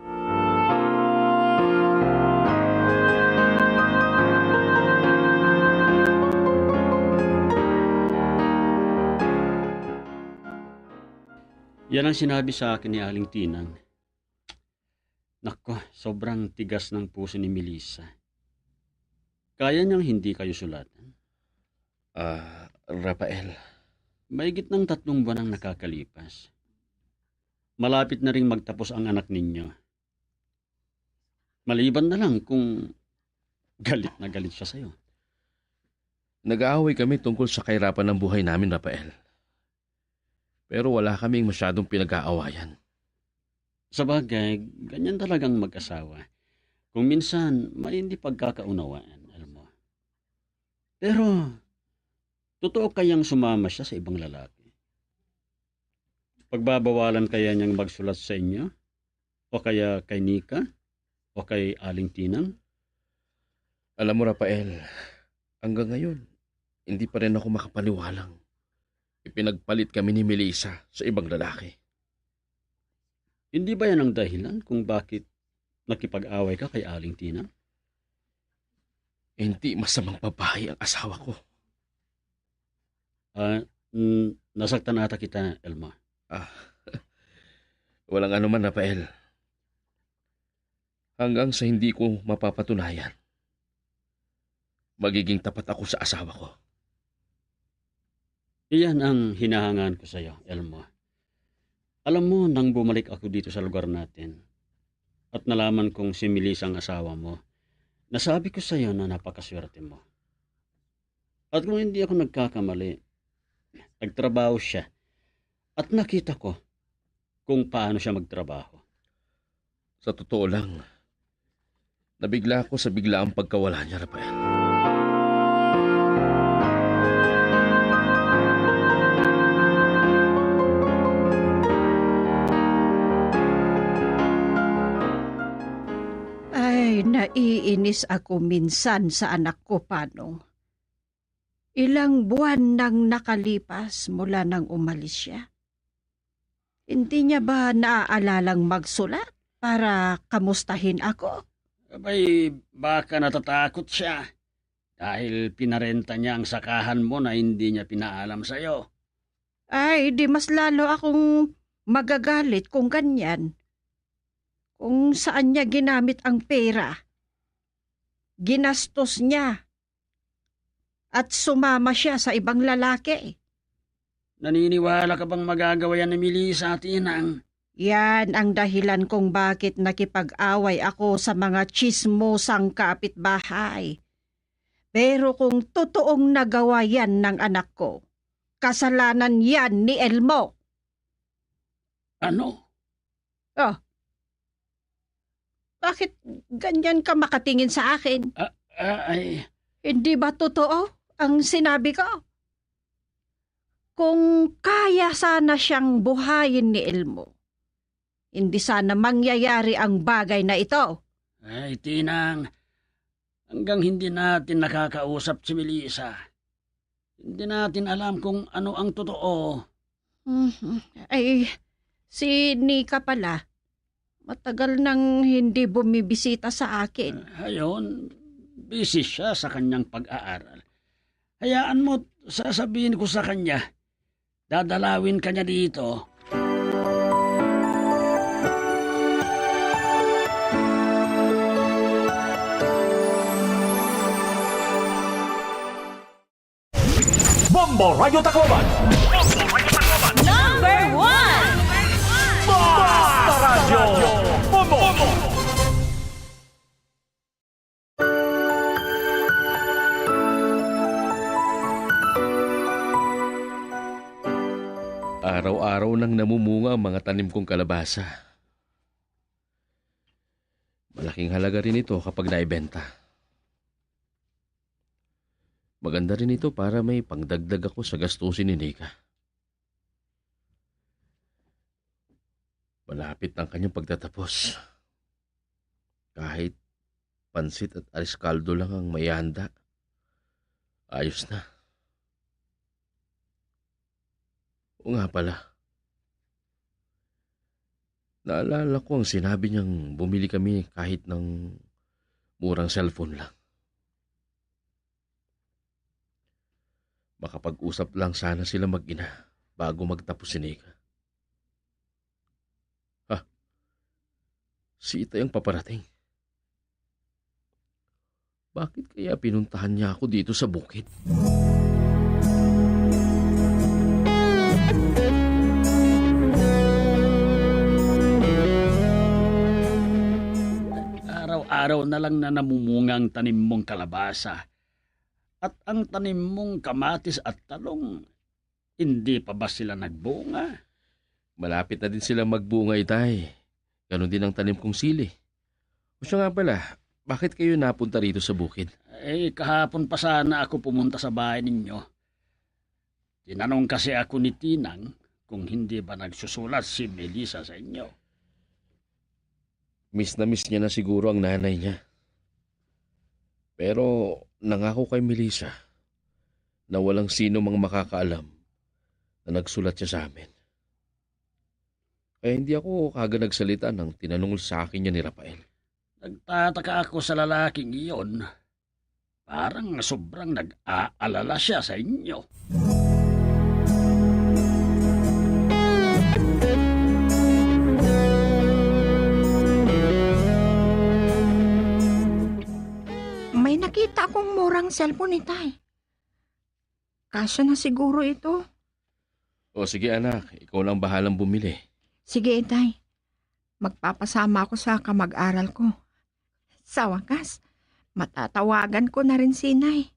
Yan ang sinabi sa akin ni Aling Tinang. Nako, sobrang tigas ng puso ni Melissa. Kaya niyang hindi kayo sulatan? Rafael. Mahigit ng 3 buwan ang nakakalipas. Malapit na ring magtapos ang anak ninyo. Maliban na lang kung galit na galit siya sa'yo. Nag-aaway kami tungkol sa kahirapan ng buhay namin, Rafael. Pero wala kaming masyadong pinag-aawayan. Sabagay, ganyan talagang mag-asawa. Kung minsan, may hindi pagkakaunawaan, alam mo. Pero, totoo kayang sumama siya sa ibang lalaki? Pagbabawalan kaya niyang magsulat sa inyo? O kaya kay Nika? O kay Aling Tinang? Alam mo, Rafael, hanggang ngayon, hindi pa rin ako makapaniwalang ipinagpalit kami ni Melissa sa ibang lalaki. Hindi ba yan ang dahilan kung bakit nakipag-away ka kay Aling Tinang? Hindi masamang babae ang asawa ko. Nasaktan ata kita, Elma. Walang anuman, Rafael. Hanggang sa hindi ko mapapatunayan, magiging tapat ako sa asawa ko. Iyan ang hinahangaan ko sa iyo, Elma. Alam mo, nang bumalik ako dito sa lugar natin at nalaman kong si Melissa ang asawa mo, nasabi ko sa iyo na napakaswerte mo. At kung hindi ako nagkakamali, nagtrabaho siya at nakita ko kung paano siya magtrabaho. Sa totoo lang, nabigla ako sa biglaang pagkawala niya, Rafael. Ay, naiinis ako minsan sa anak ko, Panong. Ilang buwan nang nakalipas mula nang umalis siya. Hindi niya ba naaalalang magsulat para kamustahin ako? Abay, baka natatakot siya dahil pinarenta niya ang sakahan mo na hindi niya pinaalam sa iyo. Ay, di mas lalo akong magagalit kung ganyan. Kung saan niya ginamit ang pera. Ginastos niya. At sumama siya sa ibang lalaki. Naniniwala ka bang magagawa yan ni Melissa, Tinang? Yan ang dahilan kung bakit nakipag-away ako sa mga tsismosang kapitbahay. Pero kung totoong nagawa yan ng anak ko, kasalanan yan ni Elmo. Ano? Oh. Bakit ganyan ka makatingin sa akin? Hindi ba totoo ang sinabi ko? Kung kaya sana siyang buhayin ni Elmo, hindi sana mangyayari ang bagay na ito. Ay, Tinang, hanggang hindi natin nakakausap si Melissa, hindi natin alam kung ano ang totoo. Ay, si Nika pala, matagal nang hindi bumibisita sa akin. Ayon, busy siya sa kanyang pag-aaral. Hayaan mo, sasabihin ko sa kanya, dadalawin ka niya dito. Bombo Radio Tacloban. Number 1! Basta Radio Bombo. Araw-araw nang namumunga ang mga tanim kong kalabasa. Malaking halaga rin ito kapag naibenta. Maganda rin ito para may pangdagdag ako sa gastusin ni Nika. Malapit ang kanyang pagtatapos. Kahit pansit at ariskaldo lang ang may handa, ayos na. O nga pala, naalala ko ang sinabi niyang bumili kami kahit ng murang cellphone lang. Makapag-usap lang sana sila mag-ina bago magtapos si Nika. Si Itay ang paparating. Bakit kaya pinuntahan niya ako dito sa bukid? Araw-araw na lang na namumunga ang tanim mong kalabasa. At ang tanim mong kamatis at talong, hindi pa ba sila nagbunga? Malapit na din sila magbunga, Itay. Ganon din ang tanim kong sili. O siya nga pala, bakit kayo napunta rito sa bukid? Kahapon pa sana ako pumunta sa bahay ninyo. Tinanong kasi ako ni Tinang kung hindi ba nagsusulat si Melissa sa inyo. Miss na miss niya na siguro ang nanay niya. Pero nangako kay Melissa na walang sino mang makakaalam na nagsulat siya sa amin. Kaya hindi ako kagad nagsalita nang tinanong sa akin niya ni Rafael. Nagtataka ako sa lalaking iyon. Parang sobrang nag-aalala siya sa inyo. May nakita akong murang cellphone, Itay. Kasya na siguro ito. O sige anak, ikaw lang bahalang bumili. Sige, Itay. Magpapasama ako sa kamag-aral ko. Sa wakas, matatawagan ko na rin si Inay.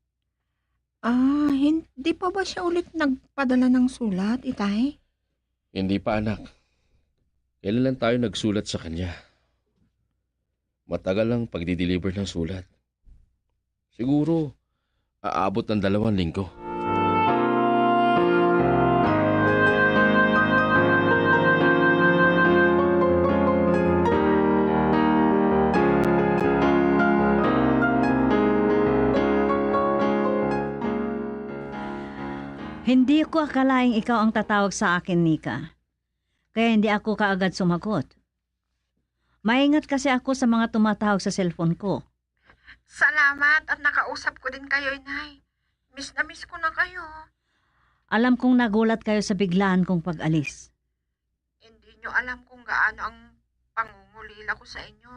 Hindi pa ba siya ulit nagpadala ng sulat, Itay? Hindi pa anak. Kailan lang tayo nagsulat sa kanya. Matagal ang pagdi-deliver ng sulat. Siguro, aabot ng 2 linggo. Hindi ko akalaing ikaw ang tatawag sa akin, Nika. Kaya hindi ako kaagad sumagot. Maingat kasi ako sa mga tumatawag sa cellphone ko. Salamat at nakausap ko din kayo, Inay. Miss na miss ko na kayo. Alam kong nagulat kayo sa biglaan kong pag-alis. Hindi nyo alam kung gaano ang pangungulila ko sa inyo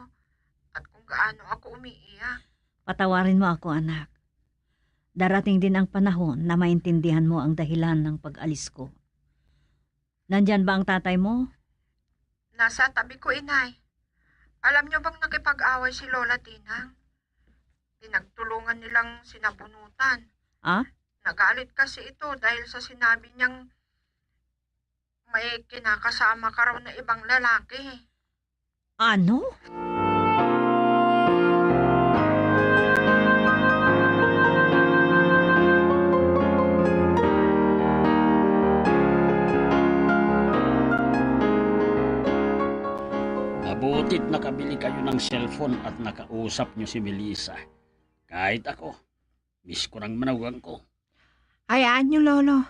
at kung gaano ako umiiyak. Patawarin mo ako, anak. Darating din ang panahon na maintindihan mo ang dahilan ng pag-alis ko. Nandyan ba ang tatay mo? Nasa tabi ko, Inay. Alam nyo bang nakipag-away si Lola Tinang? Pinagtulungan nilang sinabunutan. Nagalit kasi ito dahil sa sinabi niyang may kinakasama ka raw na ibang lalaki. Ano? Mabutit nakabili kayo ng cellphone at nakausap niyo si Melissa. Kahit ako, miss ko ng manawan ko. Hayaan niyo, Lolo.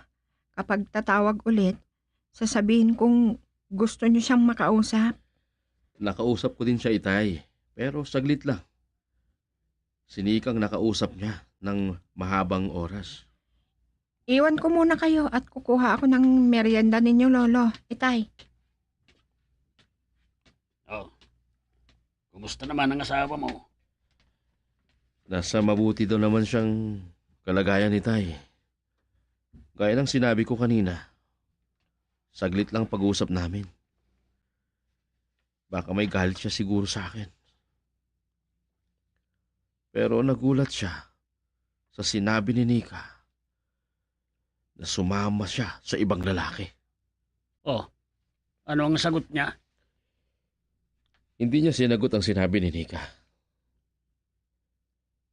Kapag tatawag ulit, sasabihin kong gusto niyo siyang makausap. Nakausap ko din siya, Itay. Pero saglit lang. Sinikang nakausap niya ng mahabang oras. Iwan ko muna kayo at kukuha ako ng merienda ninyo, Lolo. Itay. Kumusta naman ang asawa mo? Nasa mabuti daw naman siyang kalagayan, Itay. Gaya ng sinabi ko kanina, saglit lang pag-uusap namin. Baka may galit siya siguro sa akin. Pero nagulat siya sa sinabi ni Nika na sumama siya sa ibang lalaki. Ano ang sagot niya? Hindi niya sinagot ang sinabi ni Nika.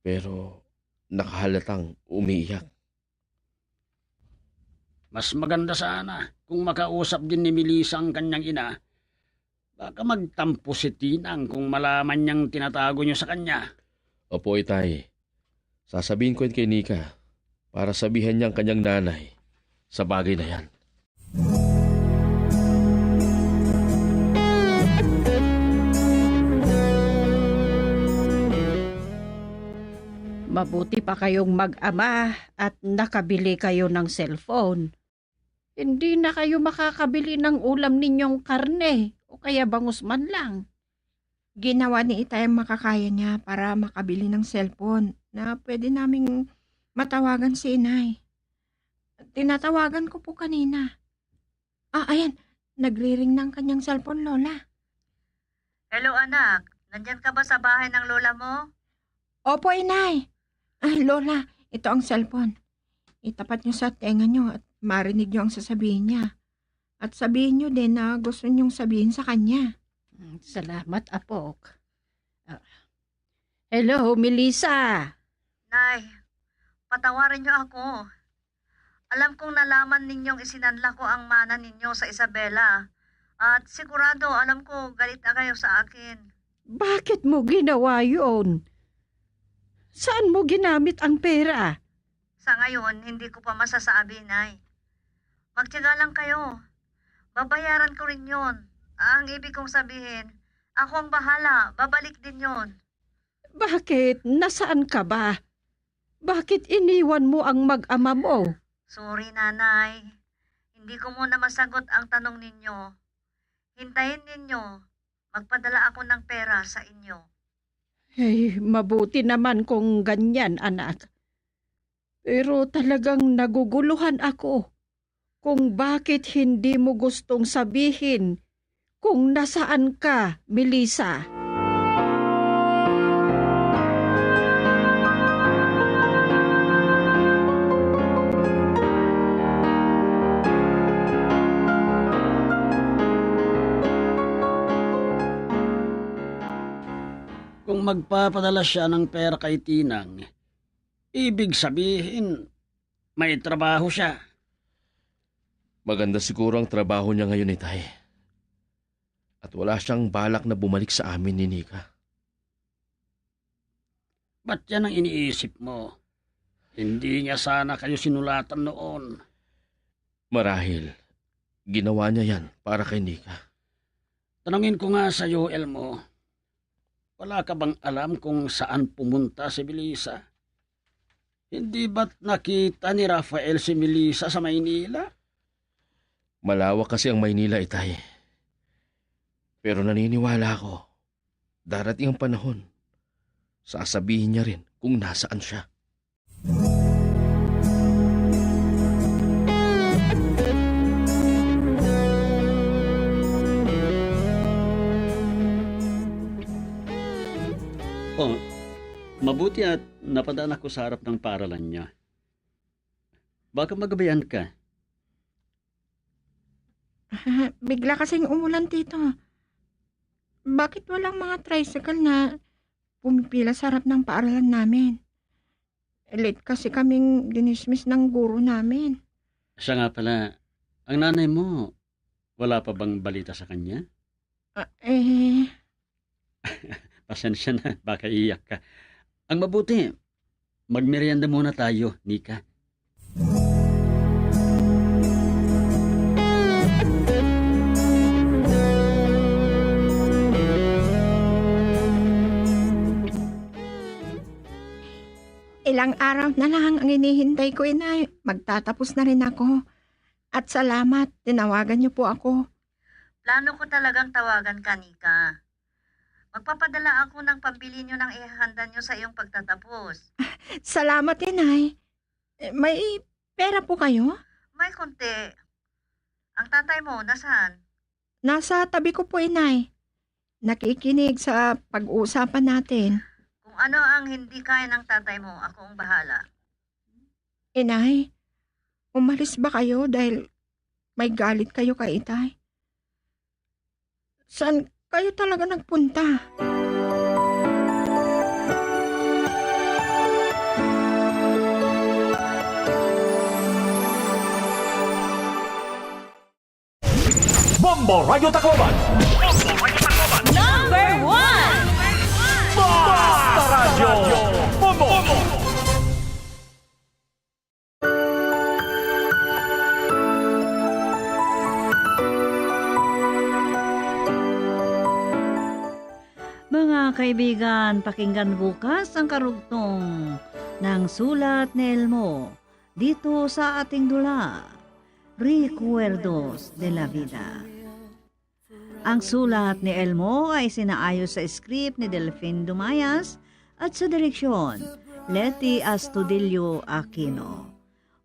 Pero nakahalatang umiiyak. Mas maganda sana kung makausap din ni Melissa ang kanyang ina. Baka magtampo si Tinang kung malaman niyang tinatago niyo sa kanya. Opo, Itay. Sasabihin ko yun kay Nika para sabihan niya ang kanyang nanay sa bagay na yan. Mabuti pa kayong mag-ama at nakabili kayo ng cellphone. Hindi na kayo makakabili ng ulam ninyong karne o kaya bangus man lang. Ginawa ni Itay ang makakaya niya para makabili ng cellphone na pwede naming matawagan si inay. Tinatawagan ko po kanina. Ayan. Nagre-ring ng kanyang cellphone, Lola. Hello anak, nandyan ka ba sa bahay ng lola mo? Opo, inay. Lola, ito ang cellphone. Itapat niyo sa tenga niyo at marinig niyo ang sasabihin niya. At sabihin niyo din na gusto niyong sabihin sa kanya. Salamat, Apok. Hello, Melissa. Nay, patawarin niyo ako. Alam kong nalaman ninyong isinanla ko ang mana ninyo sa Isabela. At sigurado alam ko galit na kayo sa akin. Bakit mo ginawa yun? Saan mo ginamit ang pera? Sa ngayon, hindi ko pa masasabi, Nay. Magtiyaga lang kayo. Babayaran ko rin yun. Ang ibig kong sabihin, ako ang bahala. Babalik din yun. Bakit? Nasaan ka ba? Bakit iniwan mo ang mag-ama mo? Sorry, Nanay. Hindi ko muna masagot ang tanong ninyo. Hintayin ninyo. Magpadala ako ng pera sa inyo. Mabuti naman kung ganyan, anak. Pero talagang naguguluhan ako kung bakit hindi mo gustong sabihin kung nasaan ka, Melissa. Kung magpapadala siya ng pera kay Tinang, ibig sabihin, may trabaho siya. Maganda siguro ang trabaho niya ngayon, Itay. At wala siyang balak na bumalik sa amin ni Nika. Ba't yan ang iniisip mo? Hindi niya sana kayo sinulatan noon. Marahil, ginawa niya yan para kay Nika. Tanungin ko nga sa iyo, Elmo. Wala ka bang alam kung saan pumunta si Melissa? Hindi ba't nakita ni Rafael si Melissa sa Maynila? Malawak kasi ang Maynila, Itay. Pero naniniwala ako, darating ang panahon, sasabihin niya rin kung nasaan siya. Oh, mabuti at napadaan ako sa harap ng paralan niya. Baka magabayan ka. Bigla kasing umulan, Tito. Bakit walang mga tricycle na pumipila sa harap ng paaralan namin? Late kasi kaming dinismiss ng guro namin. Siya nga pala, ang nanay mo, wala pa bang balita sa kanya? Pasensya na, baka iyak ka. Ang mabuti, magmerienda muna tayo, Nika. Ilang araw na lang ang inihintay ko, inay. Magtatapos na rin ako. At salamat, tinawagan niyo po ako. Plano ko talagang tawagan ka, Nika. Magpapadala ako ng pambili nyo ng ihahanda nyo sa iyong pagtatapos. Salamat, inay. May pera po kayo? May konti. Ang tatay mo, nasaan? Nasa tabi ko po, inay. Nakikinig sa pag-uusapan natin. Kung ano ang hindi kaya ng tatay mo, ako ang bahala. Inay, umalis ba kayo dahil may galit kayo kay Itay? kayo talaga nagpunta. Bombo Radio Tacloban. Number 1! Basta Radio Bombo. Mga kaibigan, pakinggan bukas ang karugtong ng sulat ni Elmo dito sa ating dula, Recuerdos de la Vida. Ang sulat ni Elmo ay sinaayos sa script ni Delphine Dumayas at sa direksyon, Leti Astudillo Aquino.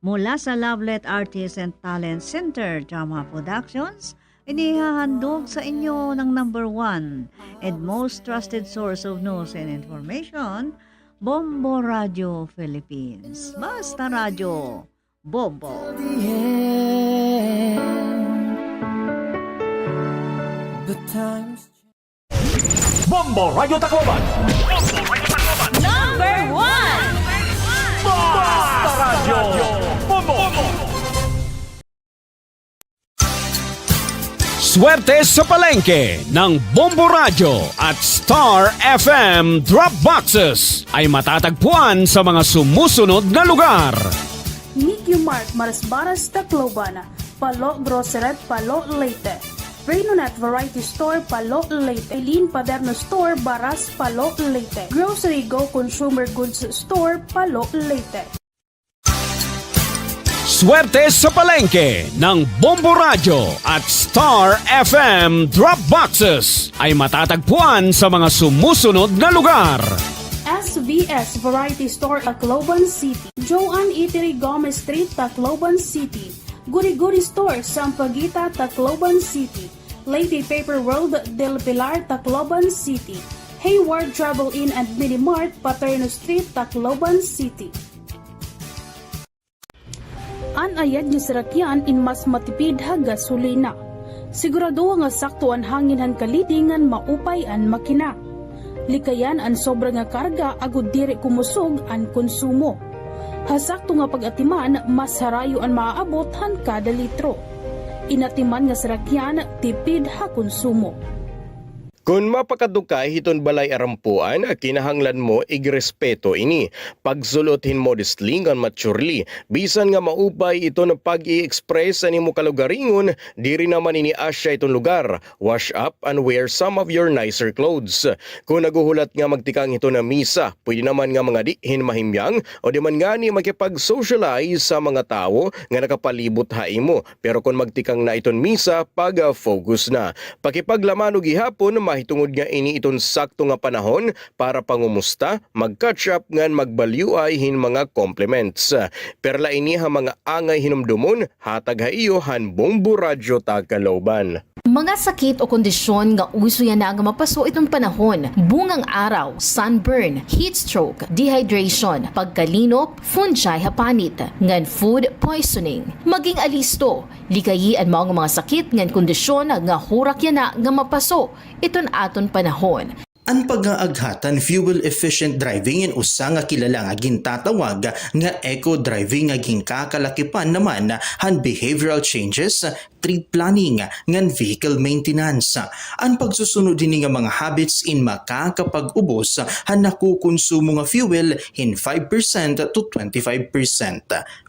Mula sa Lovelet Artists and Talent Center Drama Productions, inihahandog sa inyo ng number 1 and most trusted source of news and information, Bombo Radio Philippines. Basta Radio, Bombo. Bombo Radio Tacloban. Number 1! Basta Radio Bombo. Swerte sa palengke ng Bombo Radio at Star FM Drop Boxes ay matatagpuan sa mga sumusunod na lugar. Nikki Mart, Marasbaras, Tacloban, Palo Groceret, Palo Leyte, Renonet Variety Store, Palo Leyte, Eileen Paderno Store, Baras, Palo Leyte, Grocery Go Consumer Goods Store, Palo Leyte. Swerte sa palengke ng Bombo Radio at Star FM Drop Boxes ay matatagpuan sa mga sumusunod na lugar. SVS Variety Store, Tacloban City, Joanne Eatery Gomez Street, Tacloban City, Guri Guri Store, Sampaguita, Tacloban City, Lady Paper World del Pilar, Tacloban City, Hayward Travel Inn and Mini Mart, Paterno Street, Tacloban City. Anayad niya sa rakyan in mas matipid ha gasolina. Sigurado nga sakto ang hangin han kalidingan maupay an makina. Likayan ang sobra nga karga agud diri kumusog ang konsumo. Hasakto nga pag-atiman mas harayo ang maaabot han kada litro. Inatiman nga sa rakyan tipid ha konsumo. Kung mapakadukay hiton balay arampuan, kinahanglan mo igrespeto ini. Pagsulothin modestly ngan maturely, bisan nga maupay ito na pag-i-express ani mo kalugaringon, diri naman ini asya itong lugar. Wash up and wear some of your nicer clothes. Kung naguhulat nga magtikang ito na misa, pwede naman nga mga dihin mahimyang o di man nga ni makipag-socialize sa mga tao nga nakapalibot haimo. Pero kung magtikang na iton misa, pag-focus na. Pakipaglaman o gihapon, mahitungod nga ini iton sakto nga panahon para pangumusta, mag-catch up ngan magbaliway hin mga compliments. Perla ini ha mga angay hinumdumon, hatag ha iyo han Bombo Radio Tacloban. Mga sakit o kondisyon nga uso yan na nga mapaso itong panahon, bungang araw, sunburn, heat stroke, dehydration, pagkalinop, fungi hapanit, ngan food poisoning. Maging alisto, likayi ang mga sakit ngan kondisyon nga hurak yan na nga mapaso iton aton panahon. Ang pag-aaghatan fuel-efficient driving in usa nga kilala nga gintatawag nga eco-driving nga ginkakalakipan naman han behavioral changes, trip planning, ngan vehicle maintenance. Ang pagsusunod din nga mga habits in makakapag-ubos han nakukonsumo nga fuel in 5% to 25%.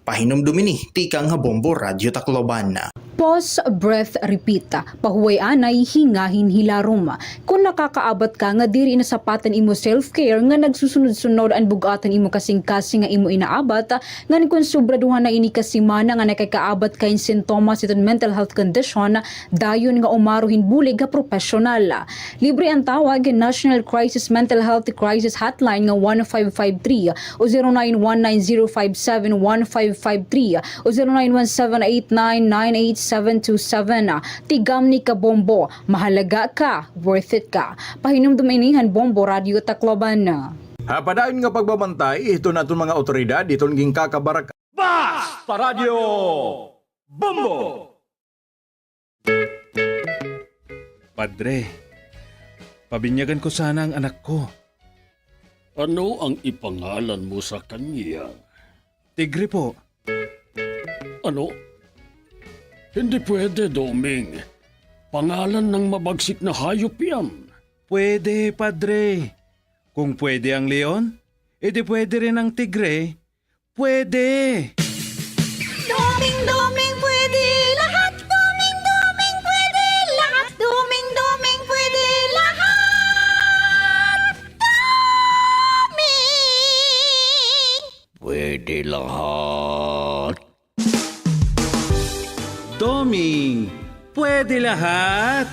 Pahinom dumini, tikang nga Bombo Radio Tacloban. Pause, breath, repeat. Pahuway anay, hingahin hilarom. Kung nakakaabat ka nga diri na sapatan imo self-care nga nagsusunod-sunod ang bugatan imo kasing-kasing nga imo inaabat, nga kung sobraduhan na ini kasimana nga nakakaabat kain sintomas iton mental health condition, dayon nga umaruhin bulig nga profesional. Libre ang tawag National Crisis Mental Health Crisis Hotline nga 1553 o 0919-057-1553 o 0917-899-8727. Tigam ni ka Bombo, mahalaga ka, worth it ka. Pahinom duminihan Bombo Radio Tacloban. Padayon nga pagbabantay, ito na itong mga otoridad, itong ginkakabarak. Basta Radio Bombo! Padre, Pabinyagan ko sana ang anak ko. Ano ang ipangalan mo sa kanya? Tigre po. Ano? Hindi pwede, Doming. Pangalan ng mabagsik na hayop yan. Pwede, Padre. Kung pwede ang leon, edi pwede rin ang tigre. Pwede! Doming, doming, pwede lahat. Doming, doming, pwede lahat. Doming, doming, pwede lahat. Doming! Pwede lahat. Doming, pwede lahat.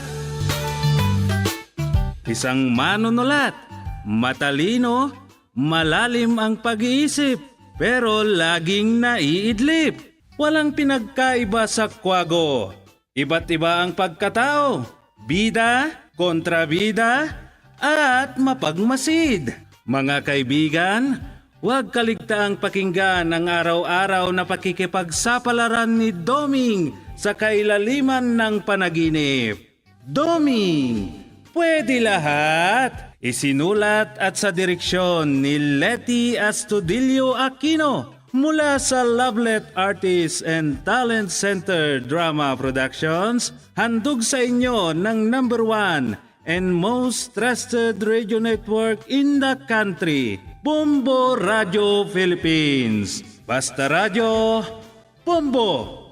Isang manunulat, matalino, malalim ang pag-iisip, pero laging naiidlip. Walang pinagkaiba sa kwago. Iba't iba ang pagkatao, bida, kontrabida, at mapagmasid. Mga kaibigan, huwag kaligtaang pakinggan ang araw-araw na pakikipagsapalaran ni Doming sa kailaliman ng panaginip. Doming, pwede lahat. Isinulat at sa direksyon ni Letty Astudillo Aquino mula sa Lovelet Artists and Talent Center Drama Productions. Handog sa inyo ng #1 and most trusted radio network in the country, Bombo Radio Philippines. Basta Radio, Bombo!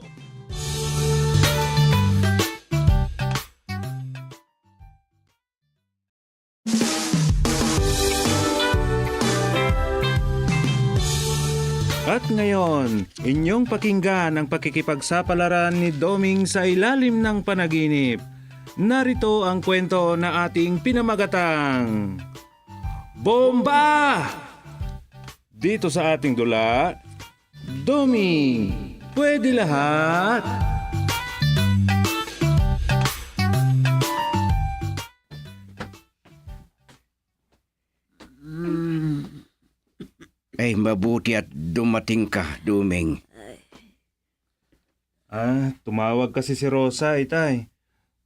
At ngayon, inyong pakinggan ang pakikipagsapalaran ni Doming sa ilalim ng panaginip. Narito ang kwento na ating pinamagatang Bomba! Dito sa ating dula, Doming, pwede lahat. Ay, mabuti at dumating ka, Doming. Tumawag kasi si Rosa, itay.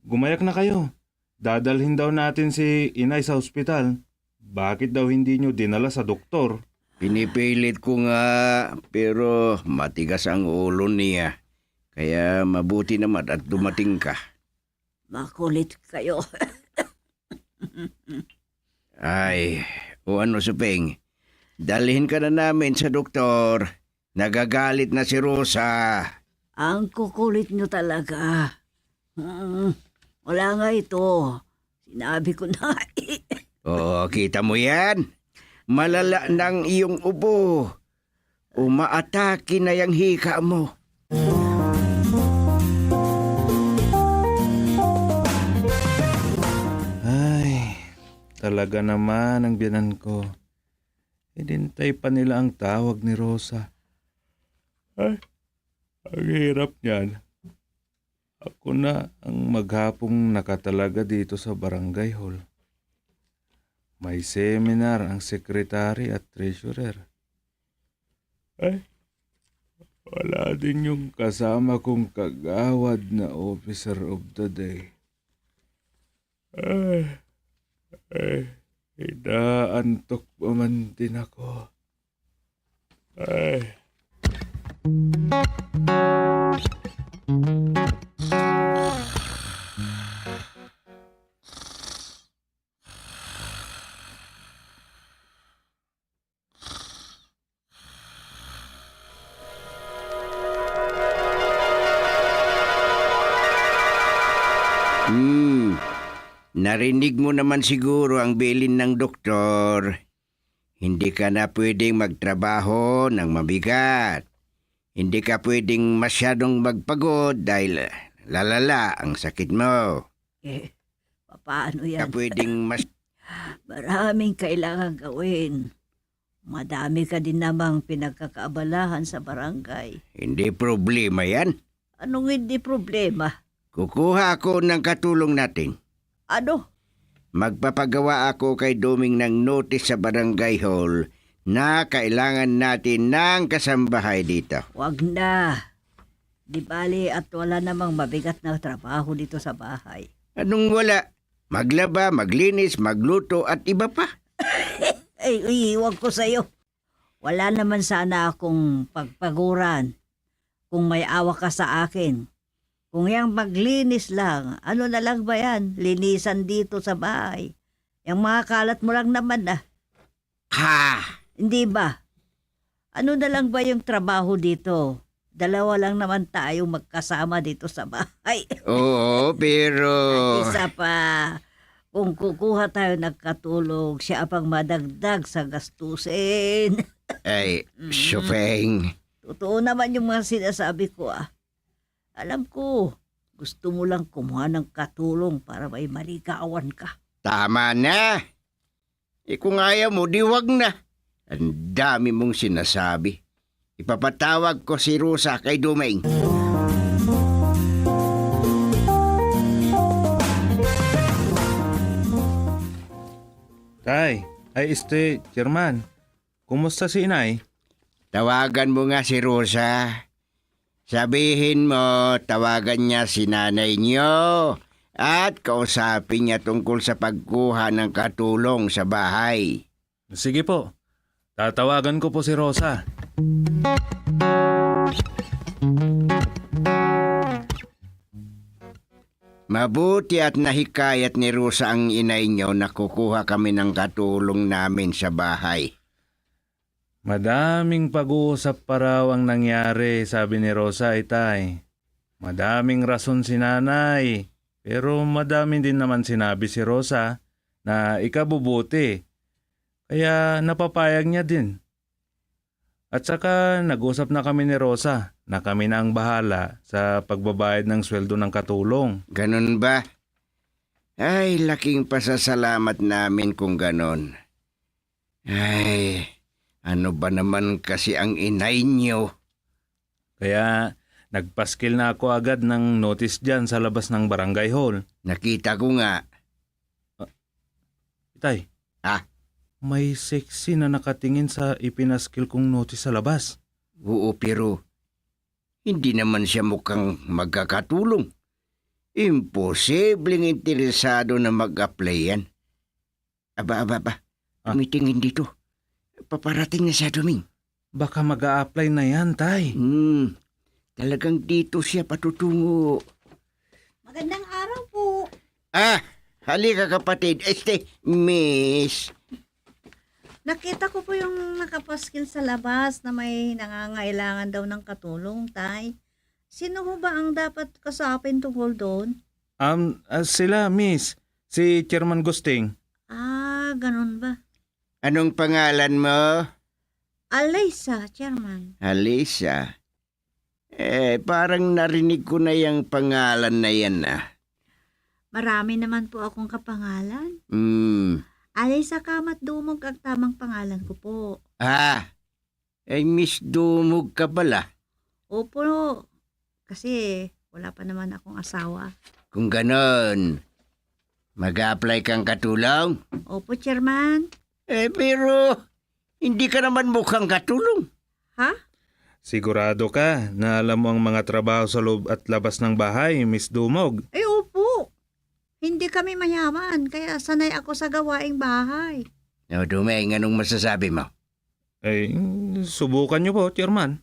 Gumayak na kayo. Dadalhin daw natin si inay sa ospital. Bakit daw hindi nyo dinala sa doktor? Pinipilit ko nga, pero matigas ang ulo niya. Kaya mabuti naman at dumating ka. Makulit kayo. Ay, o ano, Supeng? Dalhin ka na namin sa doktor. Nagagalit na si Rosa. Ang kukulit nyo talaga. Wala nga ito. Sinabi ko na. Oo, kita mo yan? Malala ng iyong ubo. Umaatake na yung hika mo. Ay, talaga naman ang biyanan ko. Hinintay pa nila ang tawag ni Rosa. Ay, ang hirap niyan. Ako na ang maghapong nakatalaga dito sa barangay hall. May seminar ang sekretary at treasurer. Ay, wala din yung kasama kong kagawad na officer of the day. Inaantok pa man din ako. Ay. Narinig mo naman siguro ang bilin ng doktor. Hindi ka na pwedeng magtrabaho ng mabigat. Hindi ka pwedeng masyadong magpagod dahil lalala ang sakit mo. Paano yan? Ka pwedeng Maraming kailangan gawin. Madami ka din namang pinagkakaabalahan sa barangay. Hindi problema yan. Anong hindi problema? Kukuha ako ng katulong natin. Ano? Magpapagawa ako kay Doming ng notice sa barangay hall na kailangan natin ng kasambahay dito. Wag na. Di bali at wala namang mabigat na trabaho dito sa bahay. Anong wala? Maglaba, maglinis, magluto at iba pa. Ay, iiwag ko sa'yo. Wala naman sana akong pagpaguran kung may awa ka sa akin. Kung yang maglinis lang, ano na lang ba yan? Linisan dito sa bahay. Yung mga kalat mo lang naman Ha! Hindi ba? Ano na lang ba yung trabaho dito? Dalawa lang naman tayo magkasama dito sa bahay. Oo, pero... Isa pa, kung kukuha tayo nagkatulog, siya pang madagdag sa gastusin. Ay, Supeng. Totoo naman yung mga sinasabi ko Alam ko, gusto mo lang kumuha ng katulong para may maligawan ka. Tama na. Kung ayaw mo, di wag na. Ang dami mong sinasabi. Ipapatawag ko si Rosa kay Dumeng. Tay, Chairman, kumusta si inay? Tawagan mo nga si Rosa. Sabihin mo, tawagan niya si nanay niyo at kausapin niya tungkol sa pagkuha ng katulong sa bahay. Sige po, tatawagan ko po si Rosa. Mabuti at nahikayat ni Rosa ang inay niyo na kukuha kami ng katulong namin sa bahay. Madaming pag-uusap pa raw ang nangyari, sabi ni Rosa, Itay. Madaming rason si nanay, pero madami din naman sinabi si Rosa na ikabubuti. Kaya napapayag niya din. At saka nag-usap na kami ni Rosa na kami na ang bahala sa pagbabayad ng sweldo ng katulong. Ganon ba? Ay, laking pasasalamat namin kung ganon. Ay... Ano ba naman kasi ang inay niyo? Kaya nagpaskil na ako agad ng notice dyan sa labas ng barangay hall. Nakita ko nga. Itay. May sexy na nakatingin sa ipinaskil kong notice sa labas. Oo, pero hindi naman siya mukhang magkakatulong. Imposibleng interesado na mag-apply yan. Aba. Tumitingin dito. Paparating na siya, Duming. Baka mag-a-apply na yan, Tay. Talagang dito siya patutungo. Magandang araw po. Halika kapatid. Miss. Nakita ko po yung nakapaskil sa labas na may nangangailangan daw ng katulong, Tay. Sino ho ba ang dapat kasapin tungkol doon? Sila, Miss. Si Chairman Gusting. Ganun ba? Anong pangalan mo? Alaysa, Chairman. Alisa. Parang narinig ko na yung pangalan na yan Marami naman po akong kapangalan. Alaysa Kamat Dumog ang tamang pangalan ko po. Miss Dumog ka pala. Opo, kasi wala pa naman akong asawa. Kung ganon, mag-apply kang katulong? Opo, Chairman. Pero hindi ka naman mukhang katulong. Sigurado ka na alam mo ang mga trabaho sa loob at labas ng bahay, Miss Dumog? Opo. Hindi kami mayaman, kaya sanay ako sa gawaing bahay. Dumeng, anong masasabi mo? Subukan niyo po, Chairman.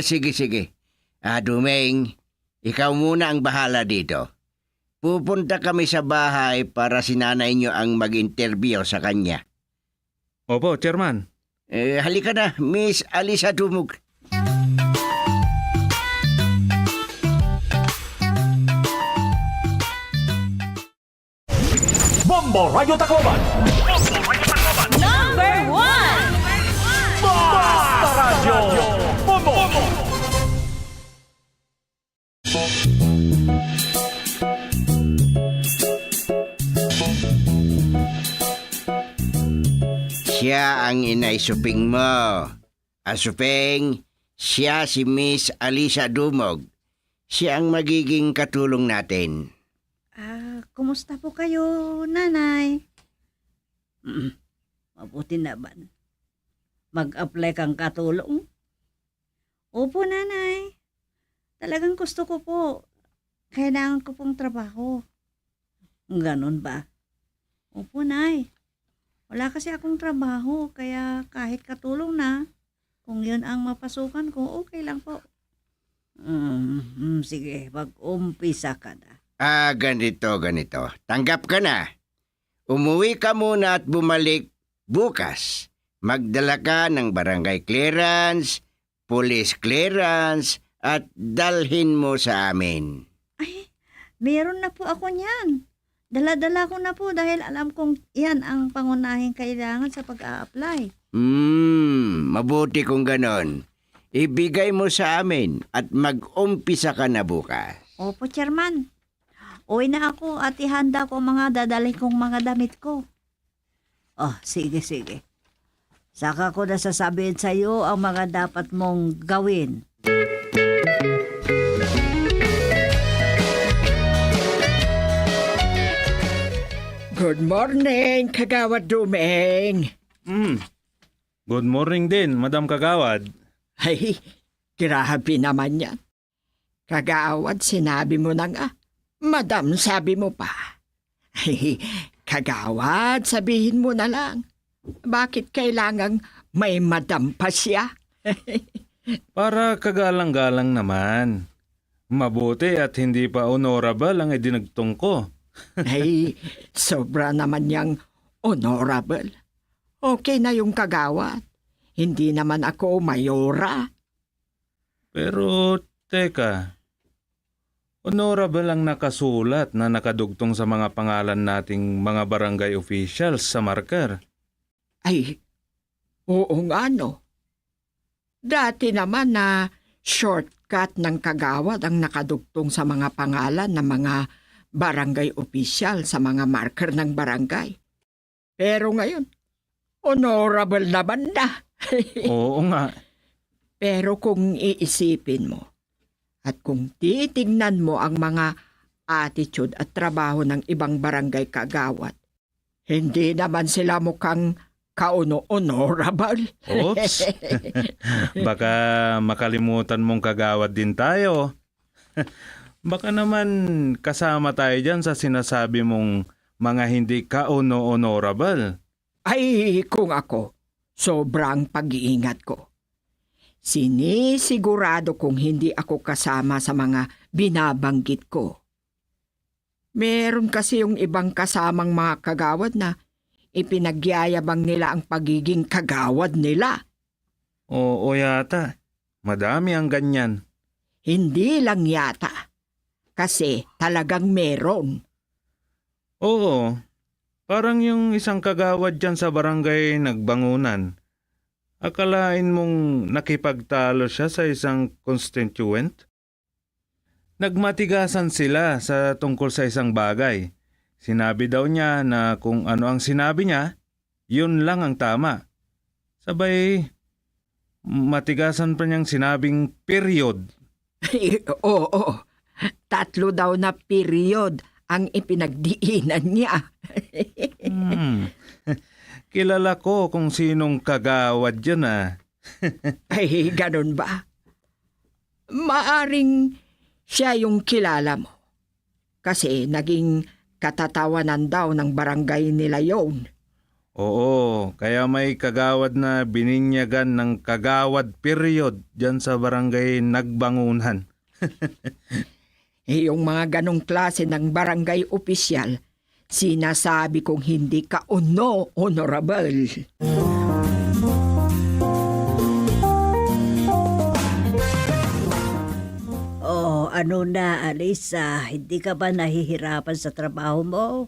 Sige. Dumeng, ikaw muna ang bahala dito. Pupunta kami sa bahay para sinanay niyo ang mag-interview sa kanya. Opo, Chairman. Halika na, Miss Alisa Dumog. Bombo Radio Tacloban. Number 1. Basta Radio Bombo. Siya ang inay Suping mo. Suping, siya si Miss Alisa Dumog. Siya ang magiging katulong natin. Kumusta po kayo, nanay? Mabuti naman. Mag-apply kang katulong? Opo, nanay. Talagang gusto ko po. Kailangan ko pong trabaho. Ganon ba? Opo, Nay. Wala kasi akong trabaho, kaya kahit katulong na, kung yun ang mapasukan ko, okay lang po. Sige, mag-umpisa ka na. Ganito. Tanggap ka na. Umuwi ka muna at bumalik bukas. Magdala ka ng barangay clearance, police clearance, at dalhin mo sa amin. Meron na po ako niyan. Dala-dala ko na po dahil alam kong yan ang pangunahing kailangan sa pag-a-apply. Mabuti kung ganon. Ibigay mo sa amin at mag-umpisa ka na bukas. Opo, Chairman. Uwi na ako at ihanda ko mga dadalhin kong mga damit ko. Oh, sige. Saka ko na sasabihin sa iyo ang mga dapat mong gawin. Good morning, Kagawad Dumeng. Good morning din, Madam Kagawad. Ay, grabe naman yan. Kagawad, sinabi mo na nga. Madam, sabi mo pa. Ay, Kagawad, sabihin mo na lang. Bakit kailangang may madam pa siya? Para kagalang-galang naman. Mabuti at hindi pa honorable ang idinagtong ko. Ay, sobra naman yang honorable. Okay na yung Kagawad. Hindi naman ako mayora. Pero, teka. Honorable ang nakasulat na nakadugtong sa mga pangalan nating mga barangay officials sa marker. Ay, oo nga no. Dati naman na shortcut ng Kagawad ang nakadugtong sa mga pangalan ng mga barangay official sa mga marker ng barangay. Pero ngayon, honorable naman na. Oo nga. Pero kung iisipin mo at kung titignan mo ang mga attitude at trabaho ng ibang barangay Kagawad, hindi naman sila mukhang honorable. Oops. Baka makalimutan mong Kagawad din tayo. Baka naman kasama tayo dyan sa sinasabi mong mga hindi honorable. Ay, kung ako, sobrang pag-iingat ko. Sinisigurado kong hindi ako kasama sa mga binabanggit ko. Meron kasi yung ibang kasamang mga Kagawad na ipinagyayabang nila ang pagiging Kagawad nila. Oo yata. Madami ang ganyan. Hindi lang yata. Kasi talagang meron. Oo. Parang yung isang Kagawad dyan sa barangay Nagbangunan. Akalain mong nakipagtalo siya sa isang constituent? Nagmatigasan sila sa tungkol sa isang bagay. Sinabi daw niya na kung ano ang sinabi niya, yun lang ang tama. Sabay, matigasan pa niyang sinabing period. Oo. 3 daw na period ang ipinagdiinan niya. Kilala ko kung sinong Kagawad yan Ay, ganun ba? Maaring siya yung kilala mo. Kasi naging katatawanan daw ng barangay nila yon. Oo, kaya may Kagawad na bininyagan ng Kagawad period dyan sa barangay Nagbangunan. Yung mga ganong klase ng barangay opisyal, sinasabi kong hindi ka honorable. Oh, ano na, Alisa? Hindi ka ba nahihirapan sa trabaho mo?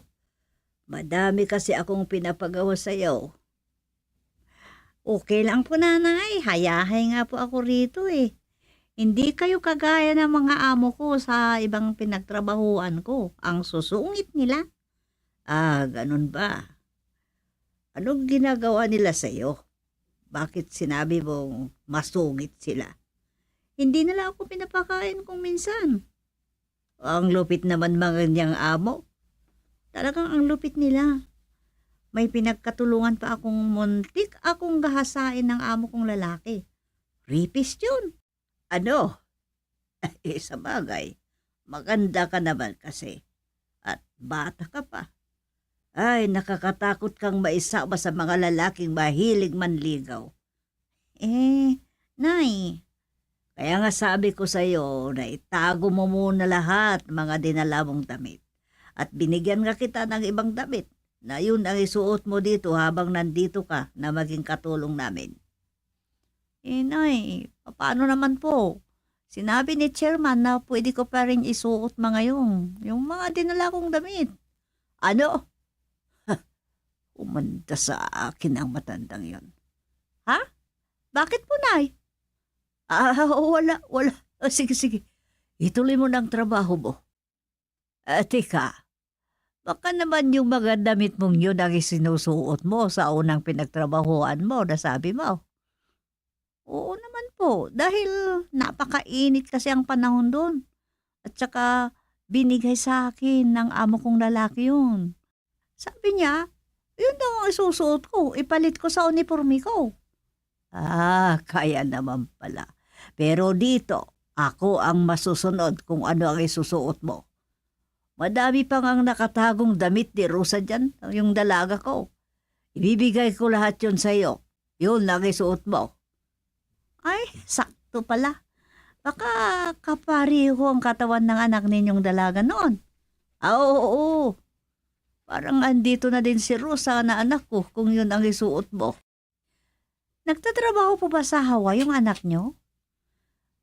Madami kasi akong pinapagawa sa'yo. Okay lang po, nanay. Hayahay nga po ako rito eh. Hindi kayo kagaya ng mga amo ko sa ibang pinagtrabahuan ko. Ang susungit nila. Ganun ba? Anong ginagawa nila sa'yo? Bakit sinabi mong masungit sila? Hindi nila ako pinapakain kung minsan. Ang lupit naman mga niyang amo. Talagang ang lupit nila. May pinagkatulungan pa akong muntik akong gahasain ng amo kong lalaki. Rapist yun. Ano? Sa bagay, maganda ka naman kasi. At bata ka pa. Ay, nakakatakot kang maisama sa mga lalaking mahilig manligaw. Nay, kaya nga sabi ko sa'yo na itago mo muna lahat mga dinala mong damit. At binigyan nga kita ng ibang damit na yun ang isuot mo dito habang nandito ka na maging katulong namin. Nay, paano naman po? Sinabi ni chairman na pwede ko pa rin isuot mga yung mga dinala kong damit. Ano? Umanda sa akin ang matandang yon. Ha? Bakit po, Nay? Wala. Sige. Ituloy mo ng trabaho mo. Tika, baka naman yung mga damit mong yun ang isinusuot mo sa unang pinagtrabahoan mo na sabi mo. Oo naman po, dahil napakainit kasi ang panahon doon. At saka binigay sa akin ng amo kong lalaki yun. Sabi niya, yun daw ang isusuot ko, ipalit ko sa uniforme ko. Kaya naman pala. Pero dito, ako ang masusunod kung ano ang isusuot mo. Madami pang ang nakatagong damit ni Rosa dyan, yung dalaga ko. Ibibigay ko lahat yun sa'yo. Yun ang isuot mo. Ay, sakto pala. Baka kapariho ang katawan ng anak ninyong dalaga noon. Oo. Parang andito na din si Rosa na anak ko kung yun ang isuot mo. Nagtatrabaho po ba sa Hawaii yung anak nyo?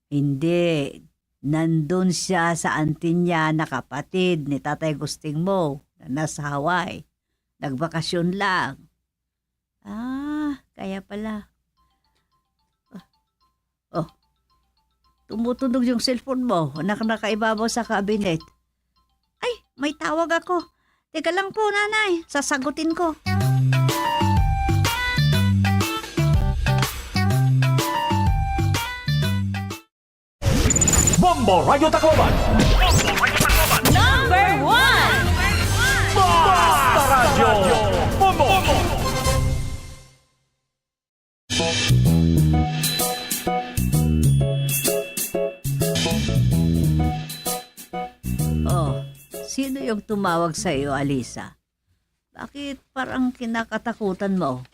Hindi. Nandun siya sa auntie niya na kapatid ni Tatay Gusting mo na nasa Hawaii. Nagbakasyon lang. Kaya pala. Tumutunog yung cellphone mo. Nakaibabaw sa kabinet. Ay, may tawag ako. Teka lang po, nanay. Sasagutin ko. Bombo Radio Tacloban. Number 1! Basta Radio Bombo. Sino yung tumawag sa iyo, Alisa? Bakit parang kinakatakutan mo?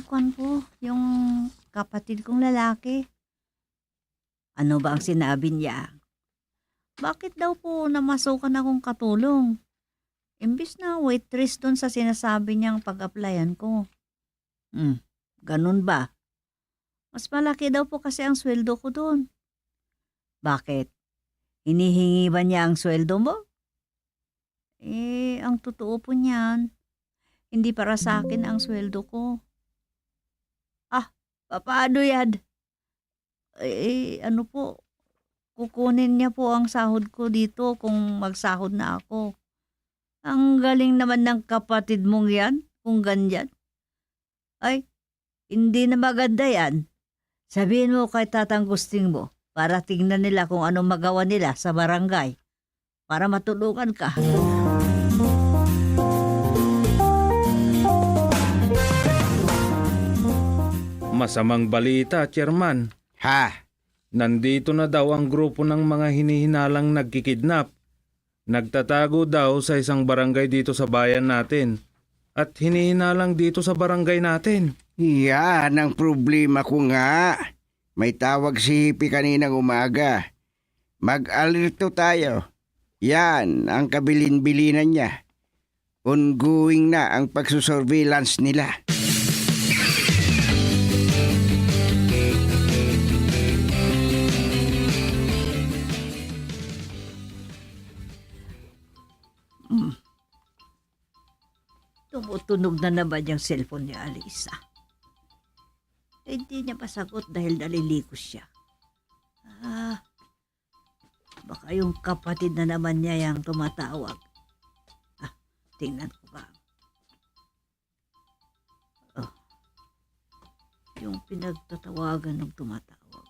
Kwan po, yung kapatid kong lalaki. Ano ba ang sinabi niya? Bakit daw po namasukan akong katulong? Imbis na waitress doon sa sinasabi niyang pag-applyan ko. Ganun ba? Mas malaki daw po kasi ang sweldo ko doon. Bakit? Hinihingi ba niya ang sweldo mo? Ang totoo po niyan, hindi para sa akin ang sweldo ko. Paano yan? Ano po, kukunin niya po ang sahod ko dito kung magsahod na ako. Ang galing naman ng kapatid mong yan, kung ganyan. Ay, hindi na maganda yan. Sabihin mo kay Tatang Gusting mo, para tingnan nila kung anong magawa nila sa barangay. Para matulungan ka. Masamang balita, Chairman. Ha? Nandito na daw ang grupo ng mga hinihinalang nagkikidnap. Nagtatago daw sa isang barangay dito sa bayan natin. At hinihinalang dito sa barangay natin. Yan ang problema ko nga. May tawag si Hippie kaninang umaga. Mag-alerto tayo. Yan ang kabilin-bilinan niya. Ongoing na ang pagsusurveillance nila. Tumutunog na naman yung cellphone ni Alisa. Hindi niya pasagot dahil nalilikos siya. Baka yung kapatid na naman niya yung tumatawag. Tingnan ko ba. Yung pinagtatawagan ng tumatawag.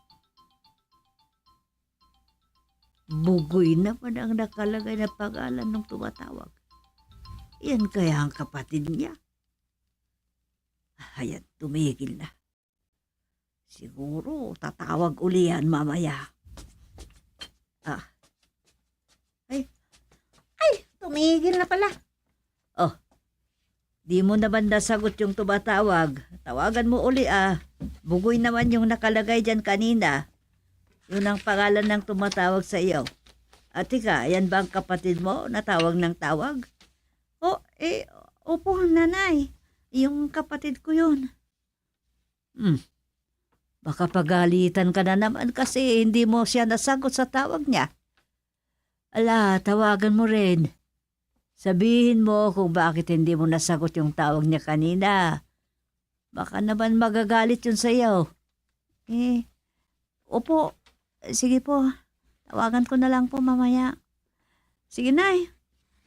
Bugoy naman ang nakalagay na pangalan ng tumatawag. Yan kaya ang kapatid niya. Ayan, tumigil na. Siguro, tatawag uli yan mamaya. Ay, tumigil na pala. Oh, di mo naman nasagot yung tumatawag. Tawagan mo uli Bugoy naman yung nakalagay dyan kanina. Yun ang pangalan ng tumatawag sa iyo. At ika, yan ba ang kapatid mo na tawag ng tawag? Opo, nanay. Yung kapatid ko yun. Baka pagalitan ka na naman kasi hindi mo siya nasagot sa tawag niya. Ala, tawagan mo rin. Sabihin mo kung bakit hindi mo nasagot yung tawag niya kanina. Baka naman magagalit yun sa iyo. Opo. Sige po. Tawagan ko na lang po mamaya. Sige, nay.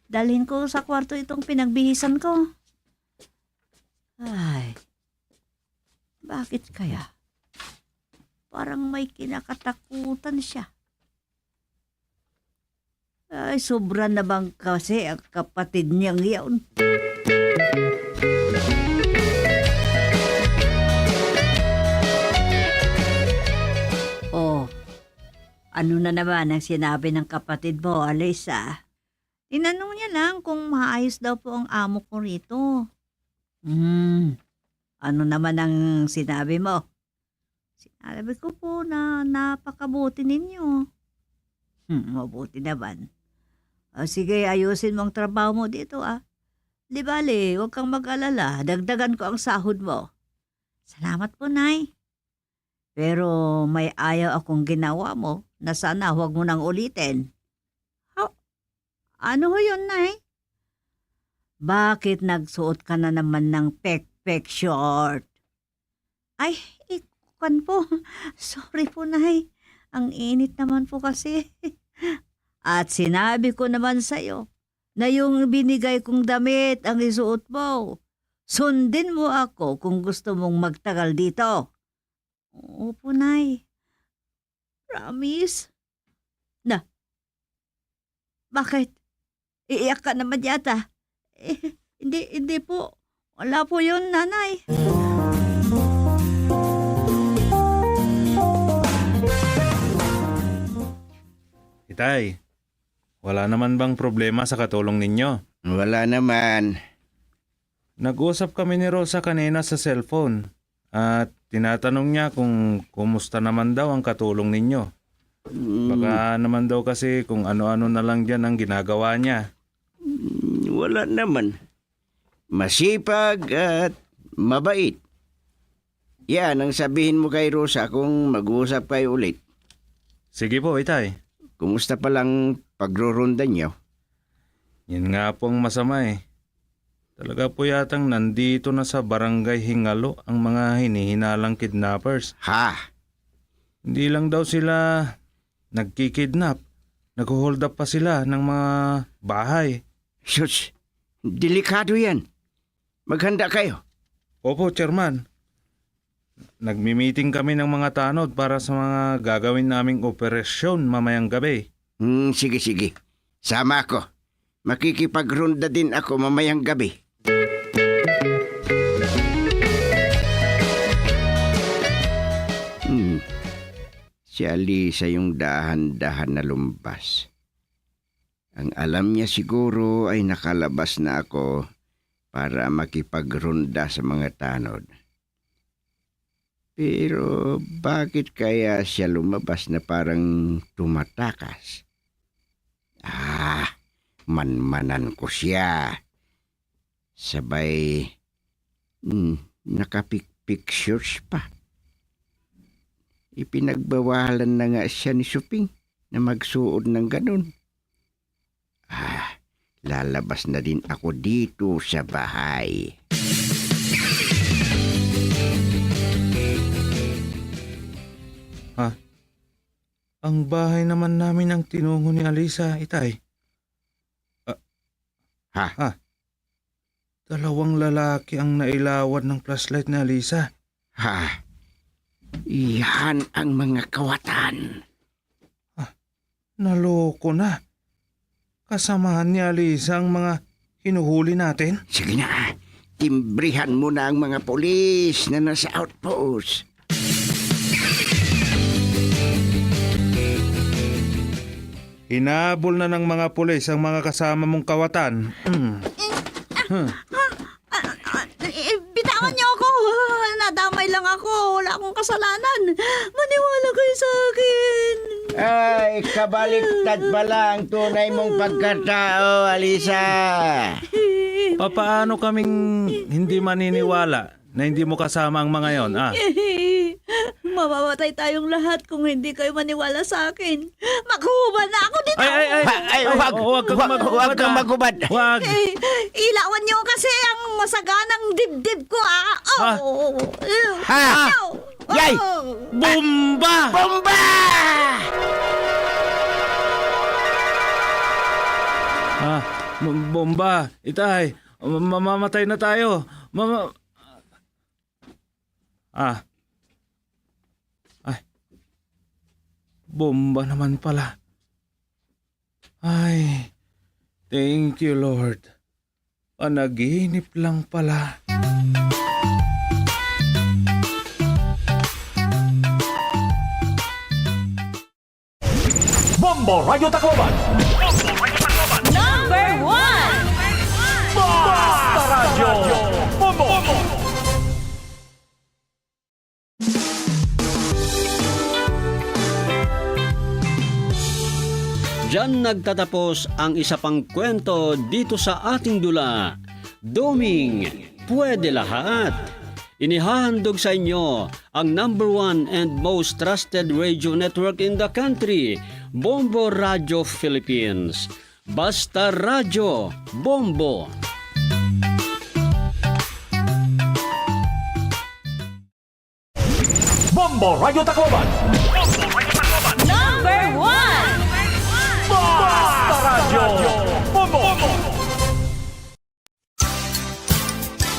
Dalhin ko sa kwarto itong pinagbihisan ko. Ay, bakit kaya? Parang may kinakatakutan siya. Ay, sobra na bang kasi ang kapatid niyang yaon? Oh, ano na naman ang sinabi ng kapatid mo, Alisa? Tinanong niya lang kung maayos daw po ang amo ko rito. Ano naman ang sinabi mo? Sinabi ko po na napakabuti ninyo. Mabuti naman. Sige, ayusin mo ang trabaho mo dito Di bale, huwag kang mag-alala. Dagdagan ko ang sahod mo. Salamat po, Nay. Pero may ayaw akong ginawa mo na sana huwag mo nang ulitin. Ano ho yun, Nay? Bakit nagsuot ka na naman ng pek-pek short? Ay, ikuan po. Sorry po, Nay. Ang init naman po kasi. At sinabi ko naman sa'yo na yung binigay kong damit ang isuot mo. Sundin mo ako kung gusto mong magtagal dito. Opo, Nay. Promise? Na, bakit? Iiyak ka naman yata. Hindi po. Wala po yun, nanay. Itay, wala naman bang problema sa katulong ninyo? Wala naman. Nag-usap kami ni Rosa kanina sa cellphone at tinatanong niya kung kumusta naman daw ang katulong ninyo. Baka naman daw kasi kung ano-ano na lang dyan ang ginagawa niya. Wala naman. Masipag at mabait. Yan ang sabihin mo kay Rosa kung mag-uusap kayo ulit. Sige po, Itay. Kumusta pa lang pagrurunda niyo? Yan nga po ang masama Talaga po yatang nandito na sa barangay Hingalo ang mga hinihinalang kidnappers. Hindi lang daw sila nagkikidnap. Nag-hold up pa sila ng mga bahay. Sus, delikado yan. Maghanda kayo. Opo, Chairman. Nagmi-meeting kami ng mga tanod para sa mga gagawin naming operasyon mamayang gabi. Sige. Sama ako. Makikipagronda din ako mamayang gabi. Si Alisa yung dahan-dahan na lumbas. Ang alam niya siguro ay nakalabas na ako para makipagronda sa mga tanod. Pero bakit kaya siya lumabas na parang tumatakas? Manmanan ko siya. Sabay, nakapictures pa. Ipinagbawalan na nga siya ni Suping na magsuod ng ganun. Lalabas na din ako dito sa bahay. Ang bahay naman namin ang tinungo ni Alisa, Itay. Dalawang lalaki ang nailawan ng flashlight ni Alisa. Iyan ang mga kawatan. Naloko na. Kasamahan ni Alisa ang mga hinuhuli natin. Sige na, timbrihan mo na ang mga polis na nasa outpost. Hinabol na ng mga pulis ang mga kasama mong kawatan. Bitawan niyo ako. Nadamay lang ako. Wala akong kasalanan. Maniwala kayo sa akin. Ay, kabaliktad pala ang tunay mong pagkatao, Alisa. Papaano kaming hindi maniniwala na hindi mo kasama ang mga yon? Mamamatay tayong lahat kung hindi kayo maniwala sa akin. Maghuhubad na ako dito. Huwag kang magubad. Huwag. Ilawan niyo kasi ang masaganang dibdib ko, Yay! Bomba! Bomba! Bomba! Itay, mamamatay na tayo. Bomba naman pala. Ay, thank you, Lord. Panaginip lang pala. Bombo Radio Tacloban. Number 1! Basta Radio Bombo. Diyan nagtatapos ang isa pang kwento dito sa ating dula. Doming Pwede Lahat. Inihahandog sa inyo ang number 1 and most trusted radio network in the country, Bombo Radio Philippines. Basta Radio Bombo. Bombo Radio Tacloban. Number 1! Basta Radio Bombo.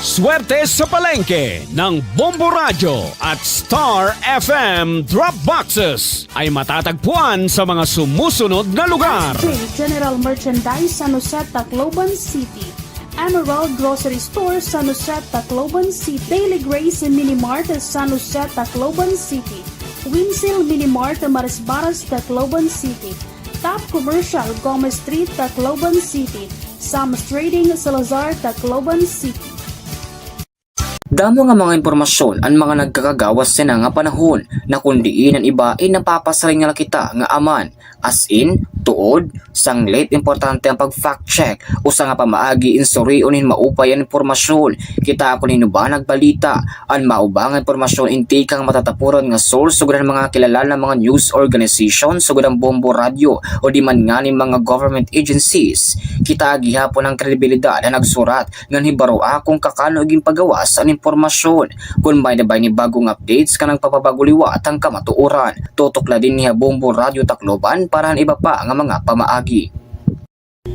Swerte sa palengke ng Bombo Radio at Star FM Drop Boxes ay matatagpuan sa mga sumusunod na lugar. General Merchandise San Jose, Tacloban City. Emerald Grocery Store San Jose, Tacloban City. Daily Grace Mini Mart San Jose, Tacloban City. Winsil Mini Mart Marisbaras, Tacloban City. Top Commercial Gomez Street, Tacloban City. Sam's Trading Salazar, Tacloban City. Damo nga mga impormasyon ang mga nagkakagawas sa nga panahon na kundiin ang iba ay napapasaring nga kita nga aman as in, tuod, sanglit importante ang pag-fact check o sa nga pamaagi insuriunin maupay ang impormasyon kita ako ba nagbalita ang maubang impormasyon inti kang matatapuran nga source sugod ang mga kilala na mga news organization sugod ang Bombo Radio o di man nga ni mga government agencies kita gihapon ang kredibilidad na nagsurat nga hibaro akong kakano iging pagawas ang impormasyon kung may nabay ni bagong updates ka ng papabaguliwat ang kamatuoran tutok la din niya Bombo Radio Tacloban para iba pa nga mga pamaagi.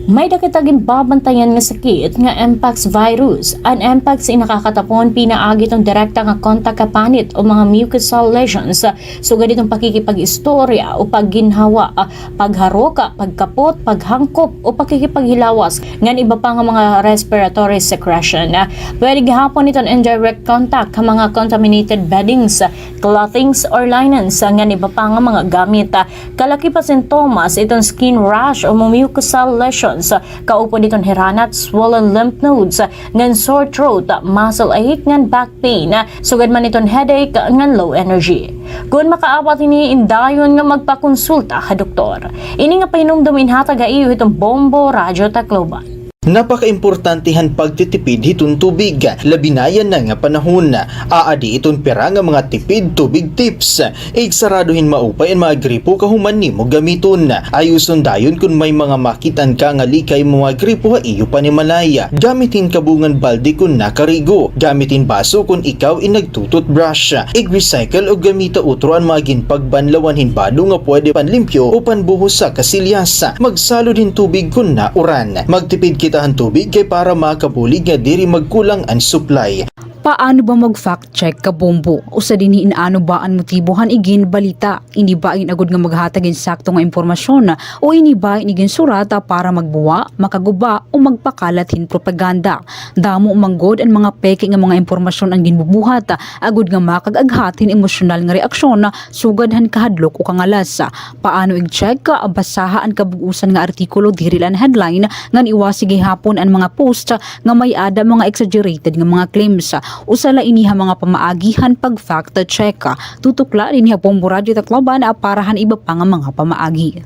May dakitaging babantayan nga sakit nga Mpox virus. Ang Mpox ay nakakatapon pinaagi itong direkta nga kontak kapanit o mga mucosal lesions. Sugad itong pakikipag-istorya o pagginhawa, pagharoka, pagkapot, paghangkop o pakikipaghilawas. Ngan iba pa nga mga respiratory secretion. Pwede gahapon itong indirect contact ka mga contaminated beddings, clothings or linens. Ngan iba pa nga mga gamit. Kalaki pa sintomas itong skin rash o mucosal lesions. Kaupo ditong hiranat, swollen lymph nodes, ngan sore throat, muscle ache, ngan back pain, sugad man itong headache, ngan low energy. Kung makaapat ini indayon nga magpakonsulta ka doktor. Ini nga pahinumdumin hatag iyo itong Bombo Radio Tacloban. Napaka-importantihan pagtitipid hiton tubig, labinayan na nga panahon. Aadi iton pera nga mga tipid tubig tips. Igsaraduhin maupay ang mga gripo kahuman nimo gamiton. Ayuson dayon kung may mga makitan ka nga likay mga gripo iyo pa ni malaya. Gamitin kabungan balde kung nakarigo. Gamitin baso kung ikaw inagtutot brush. Ig-recycle o gamita utro ang mga ginpagbanlawan hinbado nga pwede panlimpyo o panbuhos sa kasilyas. Magsalo din tubig kung nauran. Magtipid kita ang tubig kay para makabulig nga diri magkulang ang supply. Paano ba mag-fact check ka bombo? Usa din inaano ba ang motibohan igin balita? Ini ba agud nga maghatag insakto nga impormasyon o ini ba igin surata para magbuwa, makaguba o magpakalatin propaganda? Damo manggod ang mga peke nga mga impormasyon ang ginbubuhat agud nga makagaghatin emosyonal nga reaksyon sugadhan kahadlok o kangalas. Paano i-check basaha ang kabugusan nga artikulo diri lan headline nga iwasi gihapon ang mga post nga may ada mga exaggerated nga mga claims. Usala iniha mga pamaagihan pag fact check. Tutukla iniha Bombo Radio Tacloban aparahan iba pa nga mga pamaagi.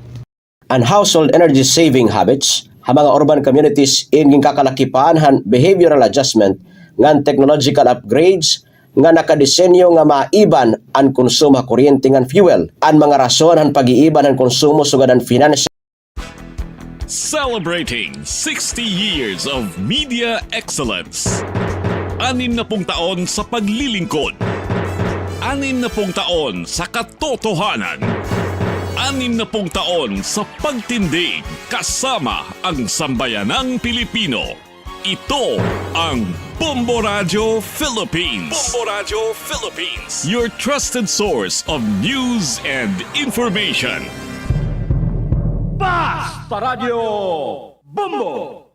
And household energy saving habits ha mga urban communities ingin kakalakipan han behavioral adjustment ngan technological upgrades nga nakadesenyo nga maiban ang konsumo ha kuryente ngan fuel. Ang mga rason han pag-iiban ang konsumo sugad ang financial Celebrating 60 years of media excellence. 60 taon sa paglilingkod. 60 taon sa katotohanan. 60 taon sa pagtindig kasama ang sambayanang Pilipino. Ito ang Bombo Radio Philippines. Bombo Radio Philippines. Your trusted source of news and information. Basta Radio Bombo!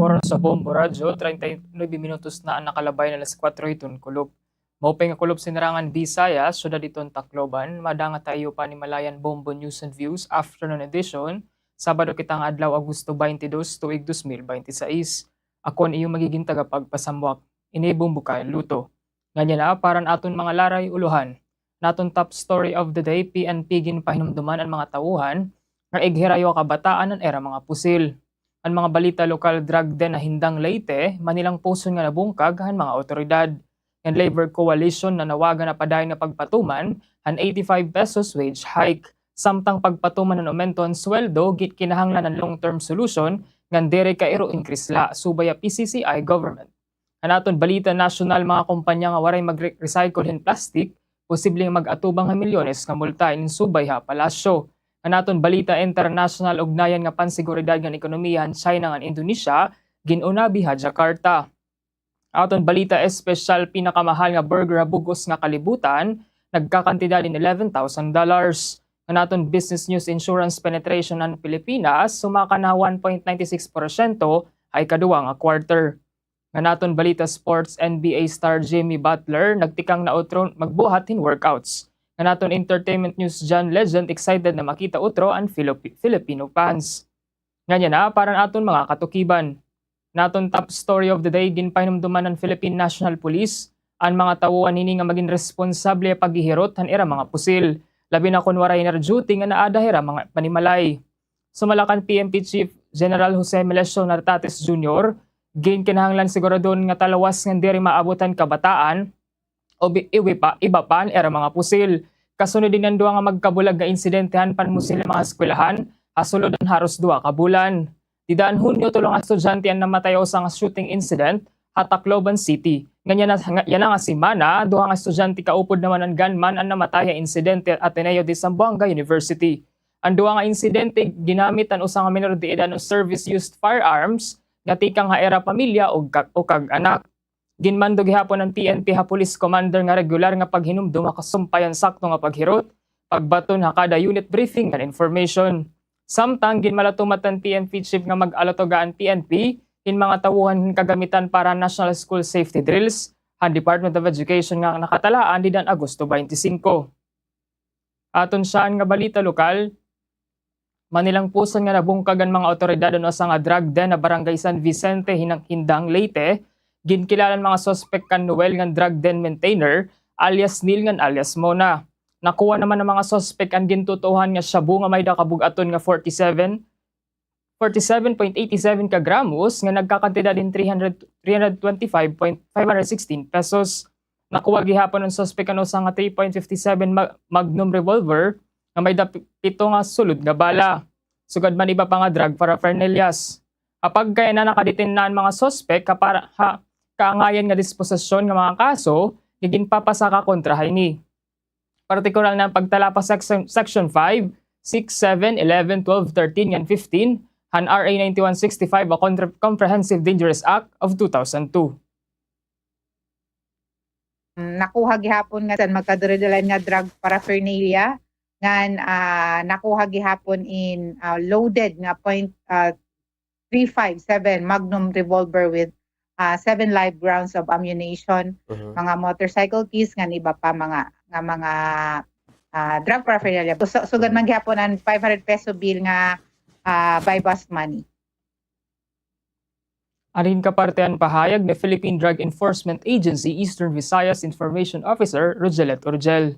Oras sa Bombo Radyo, 39 minutos na ang nakalabay na alas 4 iton kulop. Maupay nga kulop sinarangan Visayas, syudad iton Tacloban, madanga tayo pa ni Malayan Bombo News and Views Afternoon Edition, Sabado kitang adlaw Agosto 22, tuig 2026. Akon iyong magiging tagapagpasamwak, inibombo kayo luto. Ganyan na, paran aton mga laray uluhan. Naton top story of the day, PNP ginpahinumduman ang mga tauhan, nga ighirayo kabataan ang era mga pusil. Ang mga balita lokal drug den na hindang Leyte, manilang puson nga nabungkag han mga otoridad. Ang Labor Coalition na nawagan na padayon nga pagpatuman, han 85 pesos wage hike. Samtang pagpatuman ng aumento ang sweldo, git kinahanglan ng long-term solution, ngan dere ka iro increase la, subaya PCCI government. Hanaton balita national mga kumpanya nga waray mag-recycle hin plastic, posibleng mag-atubang nga milyones nga multa in subay ha palasyo. Hanaton balita international ugnayan nga pansiguridad ng ekonomiya han China ngan Indonesia, ginunabi ha Jakarta. Aton balita espesyal pinakamahal nga burger bugos nga kalibutan, nagkakantidad in $11,000. Hanaton business news insurance penetration ng Pilipinas, sumaka na 1.96% ay kaduwa nga quarter. Hanaton balita sports NBA star Jimmy Butler, nagtikang na utro magbuhat in workouts. Naton entertainment news John Legend excited na makita utro ang Filipino fans. Ganyan na, parang aton mga katukiban. Naton top story of the day, ginpahinumduman ng Philippine National Police, ang mga tauhan hini nga maging responsable paghihirot han era mga pusil. Labi na kunwaray na duty nga naadahira mga panimalay. Sumalakan PNP Chief General Jose Melesio Nartates Jr., gin kinahanglan siguradon nga talawas nga diri maabutan kabataan, o iba pa era mga pusil. Kasunod din ang duwa nga magkabulag nga insidentehan pan mo sila mga eskwelahan, hasulod ang haros duwa ka bulan. Didaan Hunyo tulong estudyante ang namatay sa nga shooting incident at Tacloban City. Ganyan na nga si Mana, duha nga estudyante kaupod naman ang gunman ang namatay ang insidente at Ateneo de Zamboanga University. Ang duha nga insidente ginamit ang usang minor de edad no service-used firearms nga tikang nga era pamilya o kag anak. Ginmando gihapon ng PNP ha Police Commander nga regular nga paghinumdum nga kasumpayan sakto nga paghirot, pagbaton ha kada unit briefing and information. Samtang ginmalatumatan PNP Chief nga mag-alatogaan PNP in mga tawuhan kagamitan para National School Safety Drills, han Department of Education nga nakatalaan didan Agosto 25. Aton saan nga balita lokal, manilang puson nga nabungkagan mga otoridad no sa nga drug den na Barangay San Vicente hindang Leyte. Ginkilalan mga suspect kan Noel nga drug den maintainer alias Neil nga alias Mona. Nakuha naman ng mga suspect ang gintutuhan nga shabu nga may dakabugaton nga 47.87 ka gramos nga nagkakantidad din 325.516 pesos. Nakuha gihapon ng suspect ano sa nga 3.57 Magnum revolver nga may pito nga sulod nga bala. Sugad man iba pa nga drug paraphernalias. Kapag kaya na nakaditin na ang mga suspect kaangayan nga disposisyon nga mga kaso, gigin papasaka kontra ni. Partikular na pagtala pa section 5, 6, 7, 11, 12, 13, and 15, han RA 9165 a Comprehensive Dangerous Act of 2002. Nakuha gihapon nga san magkaduradalan nga drug paraphernalia ngan nakuha gihapon in loaded nga .357 Magnum revolver with 7 live rounds of ammunition, mga motorcycle keys nga iba pa mga drug paraphernalia. Sugad man gihapon ang 500 peso bill nga by bus money. Arin kapartean pahayag ni Philippine Drug Enforcement Agency Eastern Visayas Information Officer Rogelet Orgel.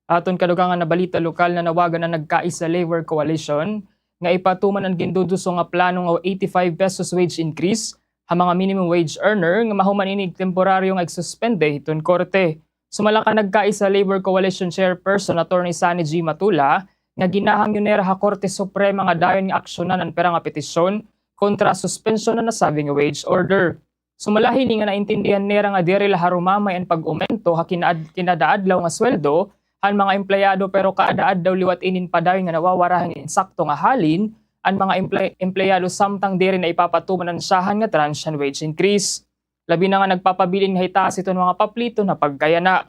Aton kadugangan na balita lokal na nawagan na nagkaisa Labor Coalition nga ipatuman ang ginduduso nga plano nga 85 pesos wage increase ha mga minimum wage earner nga mahuman inig temporaryo nga igsuspende hiton korte. Sumala ka nagkaisa Labor Coalition Chairperson Attorney Sani G. Matula nga ginahang yunera ha Korte Suprema nga dayon nga aksyonan ang pera nga petisyon kontra suspension na nasabing wage order. Sumalahi nga naintindihan nera nga diri laharumamay ang pag-umento ha kinadaadlaw nga sweldo ang mga empleyado pero kaadaad daw liwat inin padayon nga nawawarahan insakto nga halin ang mga empleyado samtang diri na ipapatuman ang sahan nga tranche and wage increase. Labi na nga nagpapabilin nga hitaas iton mga paplito na pagkayana.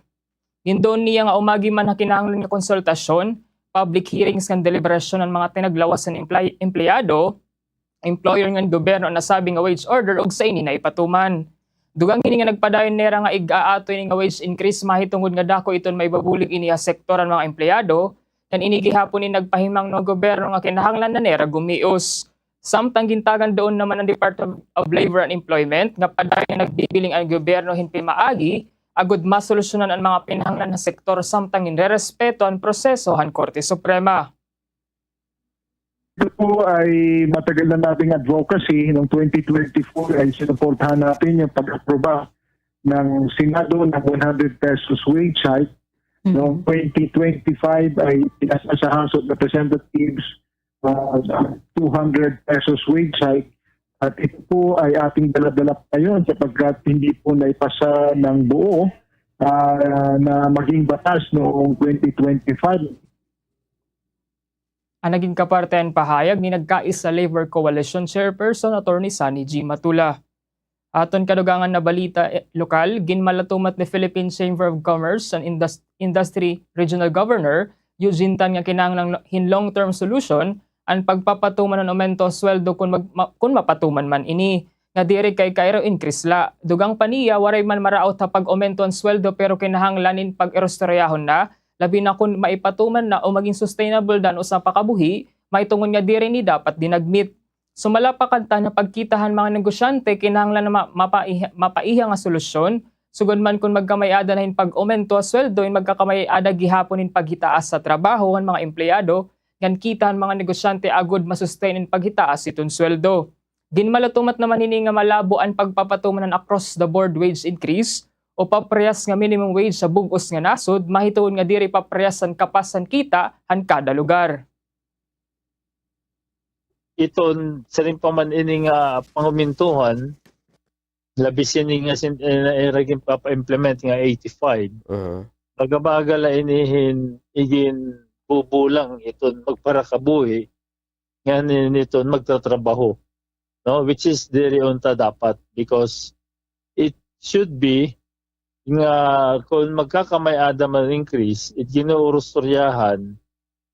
Hindon niya nga umagi man ha kinahanglan nga konsultasyon, public hearings nga deliberasyon ng mga tinaglawas ng empleyado, employer ng gobyerno na sabing nga wage order og sa ini na ipatuman. Dugang ini nga nagpadayon nera nga ig-aato ini nga wage increase mahitungod nga dako iton may babulig ini ha sektoran mga empleyado kan ini gihapon ni nagpahimang ng gobyerno nga kinahanglan na nera gumios. Samtang gintagan doon naman ang Department of Labor and Employment nga padayon nagbibiling ang gobyerno hinpi maagi agud masolusyonan ang mga pinahanglan na sektor samtang inrerespeto ang proseso han Korte Suprema. Ito po ay matagal na nating advocacy. Noong 2024 ay sinuportahan natin yung pag-aproba ng Senado ng 100 pesos wage hike. Noong 2025 ay pinasa sa House of Representatives 200 pesos wage hike. At ito po ay ating daladala ngayon sapagkat hindi po naipasa ng buo na maging batas noong 2025. Ang naging kapartehan pahayag ni nagkaisa Labor Coalition Chairperson Attorney Sani G. Matula. Aton kadugangan na balita lokal, ginmalatumat ni Philippine Chamber of Commerce and Industry Regional Governor Eugene Tan nga kinahanglang long-term solution ang pagpapatuman ng aumento sweldo kung mapatuman man ini. Nga diri kay kairo increase la. Dugang paniya waray man maraot ha pag-aumento ang sweldo pero kinahanglanin pag-erostoryahon na labi na kung maipatuman na o maging sustainable dan o sa pakabuhi, maitungon nga diri ni dapat dinagmit. Sumala pa kanta na pagkitahan mga negosyante kinahanglan na mapaiha nga solusyon, sugod man kung magkamayada na hin pag-aumento sweldo in magkakamayada gihapon in paghitaas sa trabaho ng mga empleyado, ngan kitahan mga negosyante agud masustain in paghitaas iton sweldo. Ginmalatumat naman ini nga malabo ang pagpapatuman across the board wage increase, o papreyas nga minimum wage sa bugos nga nasod, mahituon nga diri papreyasan kapasan kita han kada lugar. Iton sa rin pa man ini nga pangumintuhan, labis ini nga iragin papa-implement nga 85. Pagabagal la inihin igin bubulang iton magparakabuhi, nga niton magtatrabaho. No? Which is diri unta dapat because it should be nga kung magkakamayada man increase, ginuurustoryahan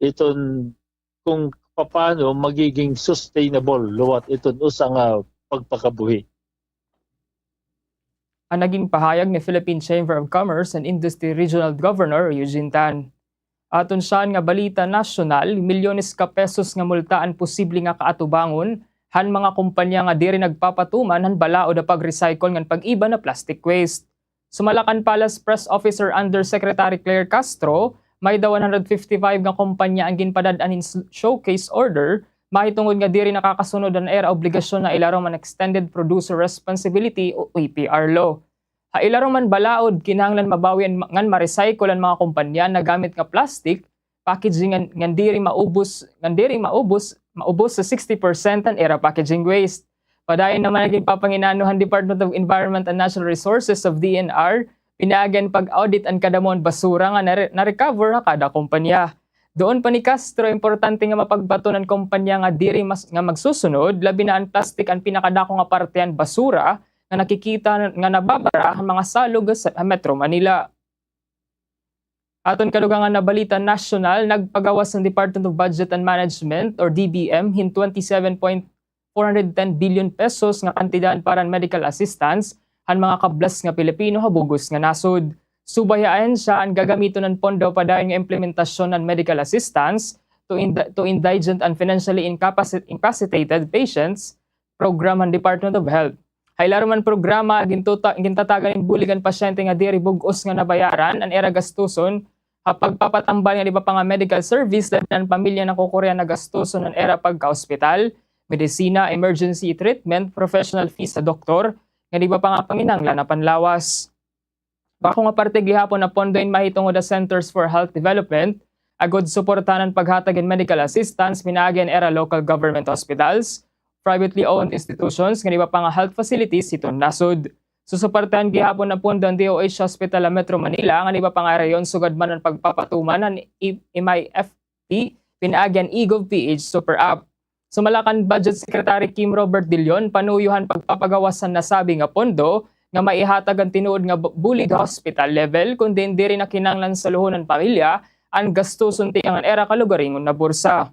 iton kung paano magiging sustainable luwat iton usa nga pagpakabuhi. Ang naging pahayag ni Philippine Chamber of Commerce and Industry Regional Governor Eugene Tan. Aton saan nga balita nasyonal, milyones ka pesos nga multa ang posible nga kaatubangon han mga kumpanya nga diri nagpapatuman han balaod na pag-recycle ngan pag-iba na plastic waste. Sumalakan Palace Press Officer Undersecretary Claire Castro, may daw 155 nga kumpanya ang ginpadad-an in showcase order, mahitungod nga diri nakakasunod ang era obligasyon na ilaro man Extended Producer Responsibility o EPR law. Ha ilaro man balaod, kinahanglan mabawi ngan ma-recycle ang mga kumpanya na gamit nga plastic, packaging ngan diri maubos sa 60% ang era packaging waste. Padayon naman naging papanginanuhan Department of Environment and Natural Resources of DNR, pinagan pag-audit ang kadamon basura nga na-recover ha kada kumpanya. Doon pa ni Castro, importante nga mapagbato ng kumpanya nga diri mas nga magsusunod, labi na ang plastic ang pinakadako nga partian basura nga nakikita nga nababara ang mga salog sa Metro Manila. Aton kadugangan na balita national, nagpagawas ng Department of Budget and Management or DBM hin 27.410 billion pesos nga kantidad para medical assistance han mga kablas nga Pilipino habugos nga nasod. Subayaan siya ang gagamiton ng pondo padayon nga implementasyon ng medical assistance to indigent and financially incapacitated patients program ng Department of Health. Hailaro man programa gintatagan ng buligan pasyente nga diri bugos nga nabayaran ang era gastuson pagpapatambal nga iba pa nga medical service dahil ang pamilya na kukurya na gastuson ng era pagka-hospital, medisina, emergency treatment, professional fees sa doktor, nga iba pa nga panginanglan na panlawas. Bako nga parte gihapon na pondoin mahitungod the Centers for Health Development, agod suportanan paghatag in medical assistance pinaagi ang era local government hospitals, privately owned institutions, nga iba pa nga health facilities iton nasod. Susuportahan gihapon na pondo ang DOH Hospital sa Metro Manila, nga iba pa nga rayon sugad man ang pagpapatuman ng MIFT pinaagi ang eGov PH Super App. Sumalakan Budget Secretary Kim Robert Dillon panuyuhan pagpapagawasan na sabi nga pondo nga maihatag ang tinuod nga bulig hospital level kundi diri na kinanglan sa luhonan pamilya ang gastuson ti ang era kalugaringon na bursa.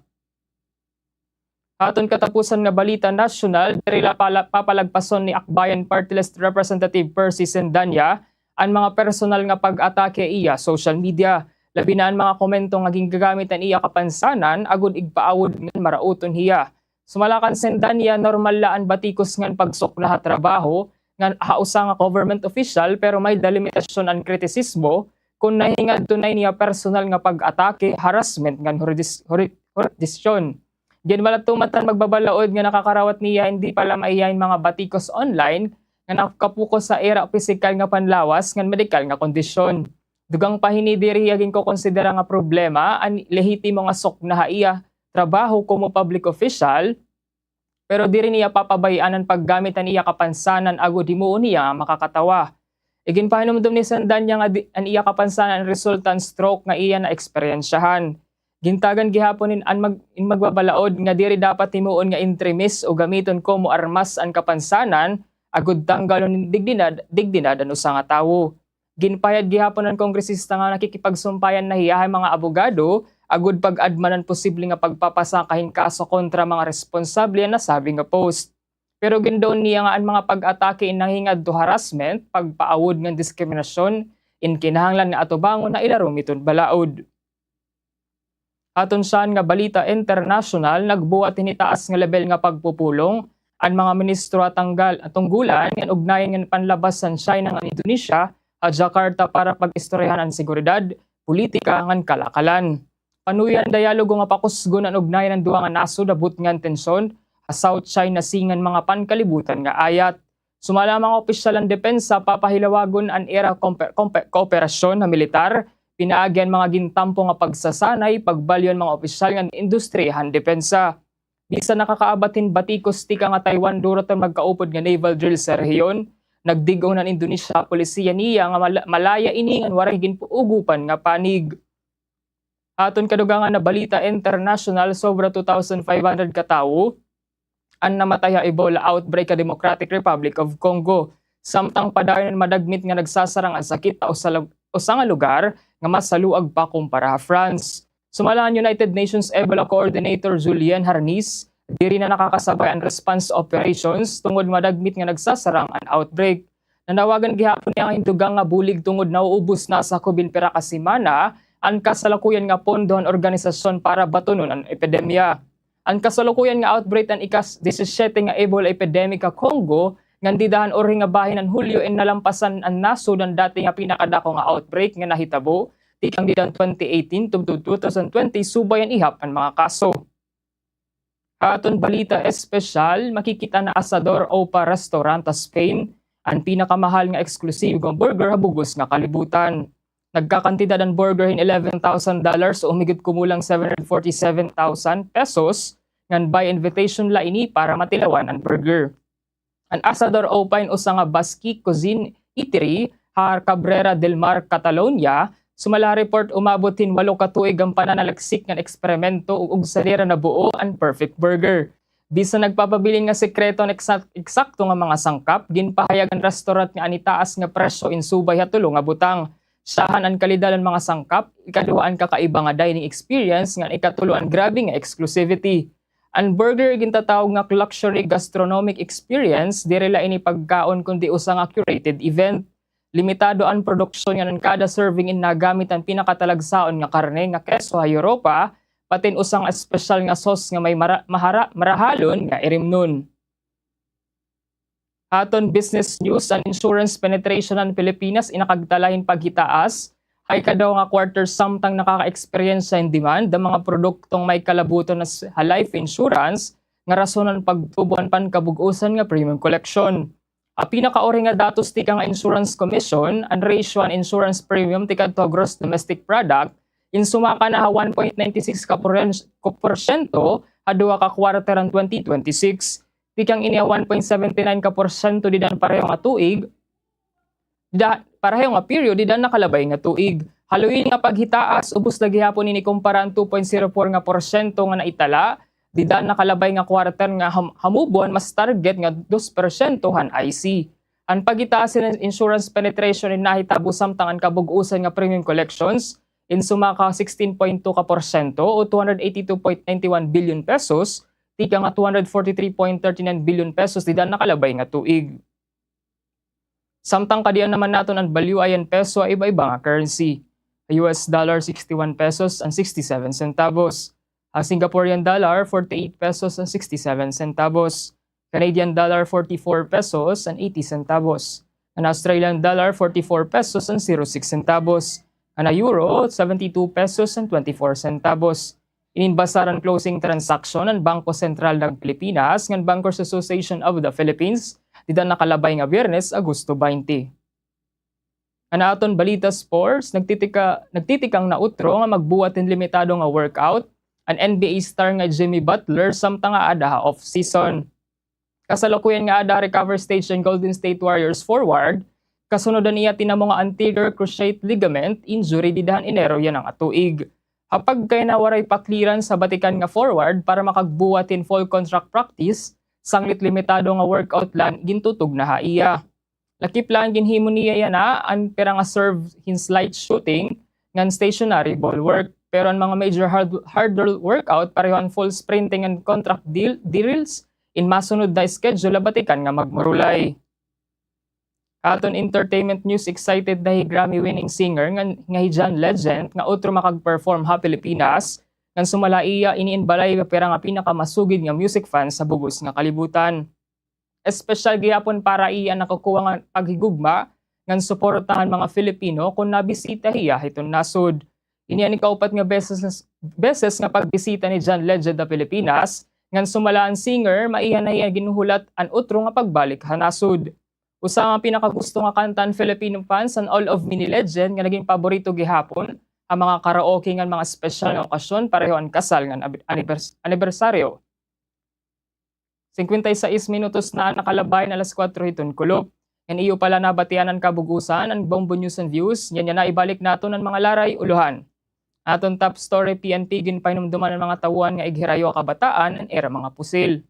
Aton katapusan nga balita national, diri papalagpason ni Akbayan Party List Representative Percy Sendanya ang mga personal nga pag-atake iya social media. Labi na ang mga komento nga gingagamit ang iya kapansanan agud igpaawod nga marauton hiya. Sumalakan Sendanya normal laan batikos ngan pagsok na trabaho nga hausa nga government official pero may delimitasyon ang kritisismo kung nahingad tunay niya personal nga pag-atake, harassment ngan jurisdiction. Diyan malatumatan magbabalaod nga nakakarawat niya hindi pala maiyain mga batikos online nga nakapuko sa era pisikal nga panlawas ngan medikal nga kondisyon. Dugang pahini diri hagin ko konsidera nga problema ang lehitimo nga sok na haiya trabaho como public official pero diri niya papabayaan ang paggamit ang iya kapansanan agud himuon niya makakatawa. Igin pahinomdom ni Sendanya nga ang iya kapansanan resultant stroke nga iya na eksperyensyahan. Gintagan gihapon in magbabalaod nga diri dapat himuon nga intremis o gamiton como armas ang kapansanan agud tanggalon digdinad ano sa nga tawo. Ginpayad gihapon ang kongresista nga nakikipagsumpayan na hiyahay mga abogado agud pag-admanan posible nga pagpapasakahin kaso kontra mga responsable na sabi nga post. Pero gindoon niya nga ang mga pag-atake inahingad to harassment, pagpaawod ng diskriminasyon, inkinahanglan nga atubangon na ilarom iton balaod. Aton saan nga balita international, nagbuhat tinitaas nga level nga pagpupulong, ang mga ministro at tunggulan nga ugnayan nga panlabasan China nga Indonesia at Jakarta para pag-istoryahan ang seguridad, politika ngan kalakalan. Panuyan dialogo nga pakusgon ang ugnayan ng duha nga nasod abot ngan tensyon sa South China Sea ngan mga pankalibutan nga ayat. Sumala mga opisyal ng depensa papahilawagon ang era kooperasyon na militar, pinaagyan mga gintampo nga pagsasanay, pagbalyon mga opisyal nga industriyahan depensa. Bisa nakakaabatin batikos tika nga Taiwan duroton magkaupod nga naval drill sa rehiyon, nagdigaw ng Indonesia polisiya niya nga malaya iningan waray ginpuugupan nga panig. Aton kadugangan na balita international, sobra 2,500 katawo ang namatay Ebola outbreak sa Democratic Republic of Congo. Samtang padayon madagmit nga nagsasarang ang sakit sa nga lugar nga mas saluag pa kumpara France. Sumalahan United Nations Ebola Coordinator Julien Harnis, diri na nakakasabay ang response operations tungod madagmit nga nagsasarang ang outbreak. Nanawagan gihapon niya ang dugang nga bulig tungod nauubos na sa kubin pera ka semana ang kasalukuyan nga pondo ang organisasyon para batunon ang epidemya. Ang kasalukuyan nga outbreak ang ikas-17 nga Ebola epidemic sa Congo ngandidahan ori nga bahin ng Hulyo en nalampasan ang nasod ang dati nga pinakadako nga outbreak nga nahitabo tikang didan 2018 to 2020 subayan ihap ang mga kaso. Aton balita espesyal, makikita na Asador Opa Restaurant sa Spain ang pinakamahal nga exclusive nga burger habugos nga kalibutan. Nagkakantidad ang burger in $11,000 o umigit kumulang 747,000 pesos ngan by invitation la ini para matilawan ang burger. Ang Asador Opa usa nga Basque Cuisine Eatery har Cabrera del Mar, Catalonia Sumala report umabotin 8 ka tuig ang pananalaksik nga eksperimento ug salira na buo ang perfect burger. Bisa nagpapabilin nga sekreto ng eksakto nga mga sangkap, ginpahayag ang restaurant nga anitaas nga presyo in subay hatulo nga butang. Sahan ang kalidad ng mga sangkap, ikaduha ang kakaiba nga dining experience, nga ikatulo ang grabe nga exclusivity. Ang burger gintatawag nga luxury gastronomic experience, direla ini pagkaon kundi usa nga curated event. Limitado ang produksyon nga ng kada serving in nagamit ang pinakatalagsaon nga karne nga keso ha Europa, patin usang espesyal nga sauce nga may marahalon nga irimnon. Aton business news, ang insurance penetration ng Pilipinas inakagtalahin paghitaas, ay kadaw nga quarter samtang nakaka-experience in demand ang mga produktong may kalabuto na life insurance nga rasonan pagtubuan pan kabugusan nga premium collection. A pinakaori nga datos tika nga insurance commission, ang ratio an insurance premium tika to gross domestic product, insumaka na 1.96% hadua ka quarter ang 2026. Tikang ini 1.79% didan pareho nga tuig, pareho nga period didan nakalabay nga tuig. Haluin nga paghitaas, ubos lagi hapon ini kumpara ang 2.04% nga naitala, didan nakalabay nga quarter nga hamubon mas target nga 2% han IC. Ang paghitaas ng insurance penetration in nahitabo samtang ang kabugusan nga premium collections, insuma ka 16.2% o 282.91 billion pesos, tika nga 243.39 billion pesos didan nakalabay nga tuig. Samtang kadiyan naman naton ang value ayan peso ay iba-iba nga currency. US dollar 61 pesos and 67 centavos. Ang Singaporean dollar 48 pesos and 67 centavos. Canadian dollar 44 pesos and 80 centavos. Ang Australian dollar 44 pesos and 06 centavos. Ang euro 72 pesos and 24 centavos. Ininbasaran closing transaction ng Bangko Sentral ng Pilipinas ng Bankers Association of the Philippines didan nakalabay nga Biyernes, Agosto 20. Ang aton balita sports, nagtitikang nautro nga magbuhat ng limitado nga workout ang NBA star nga Jimmy Butler samtang nga ada off-season. Kasalukuyan nga ada recover stage ng Golden State Warriors forward, kasunodan niya tinamo nga anterior cruciate ligament injury didahan Enero yan ang atuig. Hapag kay nawaray pakliran sa batikan nga forward para makagbuhat in full contract practice, sanglit limitado nga workout lan gintutog na haiya. Lakip lang ginhimo niya yan ang pera nga serve in slight shooting ngan stationary ball work. Pero ang mga major hurdle workout pareho ang full sprinting and contract drills in masunod na schedule batikan nga magmurulay. Aton entertainment news, excited na Grammy-winning singer nga John Legend nga utro makag-perform ha Pilipinas ngan sumalaiya iniinbalay pera nga pinakamasugid nga music fans sa bugos nga kalibutan. Espesyal gihapon para iya nakukuha nga paghigugma ngan suportahan mga Filipino kung nabisita hiya hiton nasud. Ini ang ikaupat nga beses nga pagbisita ni John Legend sa Pilipinas ngan sumala ang singer maiya na iya ginuhulat an utro nga pagbalik ha nasud. Usa nga pinakagusto nga kantan Filipino fans ang All of Me ni Legend nga naging paborito gihapon ang mga karaoke nga mga special nga okasyon pareho ang kasal nga anibersaryo. 56 minutos na nakalabay na alas 4 hiton kulop. Yan iyo pala nabatian ang kabugusan ang Bombo News and Views. Yan na ibalik naton ang mga laray uluhan. Aton top story PNP ginpainumduman ang mga tawuan nga ighirayo kabataan ang era mga pusil.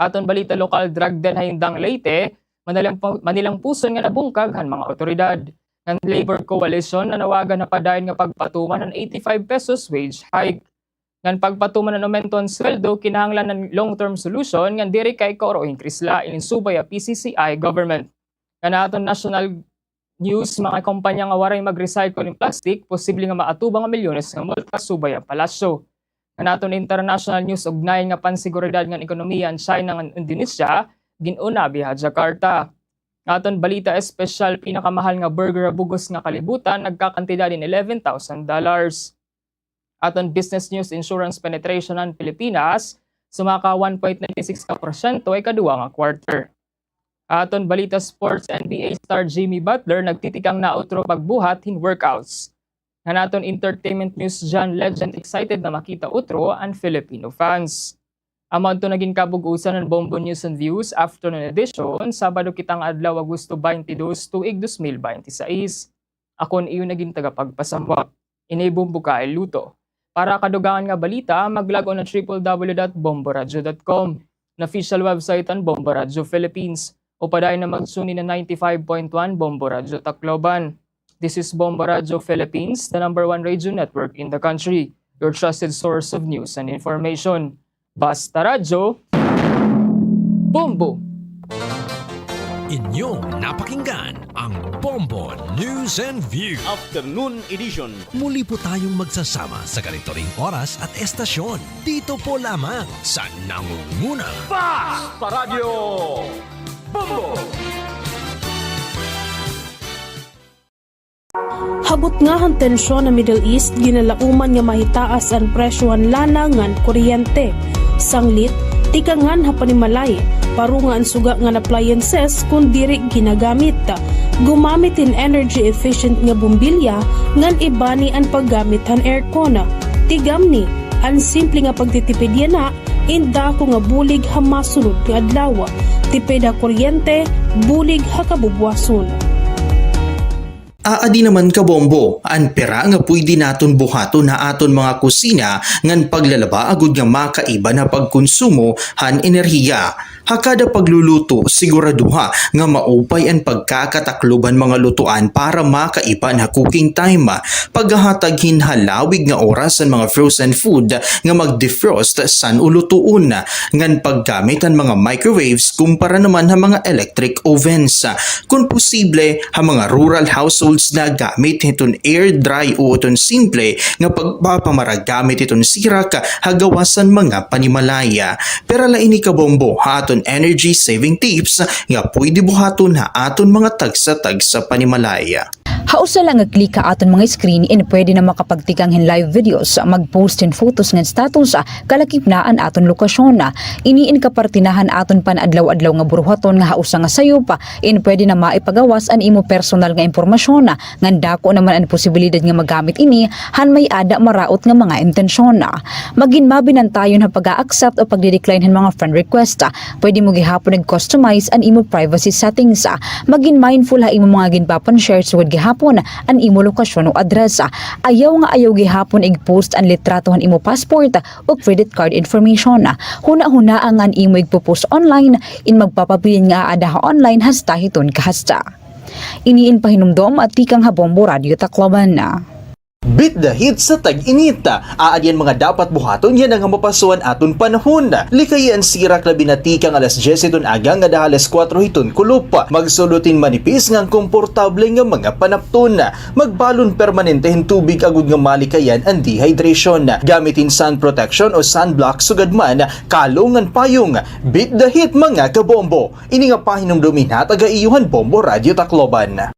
Aton balita lokal drug den hayndang Leyte. Manilang puson nga nabungkag han mga otoridad. Ng Labor Coalition na nawagan na padayon nga pagpatuman ng 85 pesos wage hike. Ng pagpatuman ng aumento ang sweldo, kinahanglan ng long-term solution nga diri kay kaoro increase la ininsubay a PCCI government. Kanaton national news, mga kompanya nga waray mag-recycle ng plastic, posible nga maatubang nga milyones nga multa subay ang palasyo. Kanaton international news, ugnay nga pansiguridad ng ekonomiya ang China ng Indonesia, ginuna biha Jakarta. Aton balita espesyal, pinakamahal nga burger bugos nga kalibutan nagkakantidad in $11,000. Aton business news, insurance penetration ng Pilipinas sumaka 1.96% ay kadua nga quarter. Aton balita sports, NBA star Jimmy Butler nagtitikang nautro pagbuhat in workouts. Aton entertainment news, John Legend excited na makita utro ang Filipino fans. Amon to naging kabugusan ng Bombo News and Views afternoon edition, Sabado kitang adlaw Agosto 22, tuig 2026. Akon iyo naging tagapagpasambot. Inibumbu ka ay luto. Para kadugangan nga balita, maglag on na www.bomboradyo.com na official website ang Bombo Radyo Philippines o padayon na magsuni na 95.1 Bombo Radyo Tacloban. This is Bombo Radyo Philippines, the #1 radio network in the country, your trusted source of news and information. Basta Radyo, Bombo! Inyong napakinggan ang Bombo News and View Afternoon Edition. Muli po tayong magsasama sa ganito ring oras at estasyon. Dito po lamang sa Nangunguna. Basta Radio Bombo! Hagot nga ang tensyon na Middle East, ginalauman nga mahitaas ang presyohan lanangan kuryente. Sanglit, tikangan hapanimalay, paro nga ang suga nga appliances kung diri ginagamit. Gumamit in energy efficient nga bumbilya ngan ibani ang paggamit han aircon. Tigamni, ang simple nga pagtitipid yan na, inda ko nga bulig ha masunod nga adlaw. Tipid ha kuryente, bulig ha kabubwason. Aadi naman ka bombo, ang pera nga pwede naton buhato na aton mga kusina ngan paglalaba agud nga makaiba na pagkonsumo han enerhiya. Hakada pagluluto, siguraduha nga maupay ang pagkakatakluban mga lutuan para makaiba na cooking time. Paghahatag hinhalawig nga oras ang mga frozen food nga mag-defrost san ulutuon. Ngan paggamit ang mga microwaves kumpara naman ha mga electric ovens. Kung posible, ha mga rural households na gamit iton air dry o iton simple nga pagpapamaragamit iton sirak hagawasan mga panimalaya. Pero laini ka bombo ha aton energy saving tips nga pwede buhaton ha aton mga tagsa-tagsa panimalaya. Hausa lang nga-click ka aton mga screen and pwede na makapagtikang hin live videos, mag-post in photos ng status, kalakip na ang aton lokasyon. Iniin kapartinahan aton panadlaw-adlaw nga buruhaton nga hausa nga sayop, and pwede na maipagawas ang imo personal nga impormasyon. Ngan dako naman ang posibilidad nga magamit ini, han may ada maraot nga mga intensyon. Maginmabinan tayo na pag-a-accept o pagdidecline han mga friend request. Pwede mo gihapon nag-customize ang imo privacy settings. Magin mindful ha imo mga ginpapan shares with gihapon ang imo lokasyon o address. Ayaw nga ayaw gihapon i-post ang litratohan imo passport o credit card information. Huna-huna ang imo igpo-post online in magpapabilin nga adaha online hasta hiton kahasta. Iniin pahinumdom at tikang Bombo Radio Tacloban na. Beat the heat sa tag-init. Aadyan mga dapat buhaton yan ang mapasuan aton panahon. Likayan sirak labi na tikang alas 10 iton agang nga dahalas 4 hiton kulup. Magsulutin manipis ngang komportable nga mga panapton. Magbalon permanente hin tubig agud nga malikayan ang dehydration. Gamitin sun protection o sunblock sugadman kalungan payong. Beat the heat mga kabombo. Ini nga pahinumdumin ha taga-iyuhan Bombo Radio Tacloban.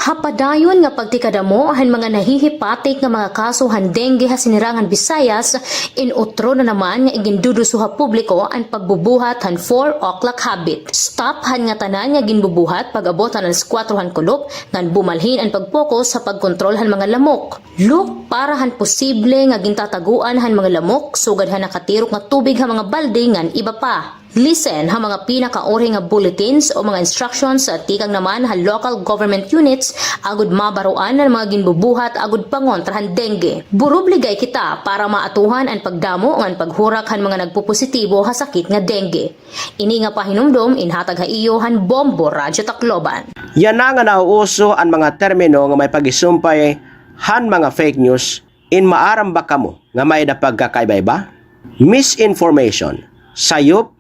Hapadayon nga pagtikadamo han mga nahihipatik nga mga kaso han dengue ha sinirangan Visayas, inutro na naman nga iginduduso ha publiko ang pagbubuhat han 4 o'clock habit. Stop han nga tanan nga ginbubuhat pag-abot han alas 4 han kulop ngan bumalhin ang pagpokus sa pagkontrol han mga lamok. Look para han posible nga gintataguan han mga lamok sugad han nakatirok nga tubig ha mga balde ngan iba pa. Listen ha mga pinakauri nga bulletins o mga instructions sa tikang naman ha local government units agud mabaruan ng mga ginbubuhat agud pangontrahan dengue. Burubligay kita para maatuhan ang pagdamo ngan paghurak han mga nagpupositibo ha sakit nga dengue. Ini nga pahinumdom inhatag ha iyo han Bombo Radio Tacloban. Yan na nga nauuso ang mga termino nga may pagisumpay han mga fake news in maaramba kamo nga may napagkakaiba-iba, misinformation, sayop,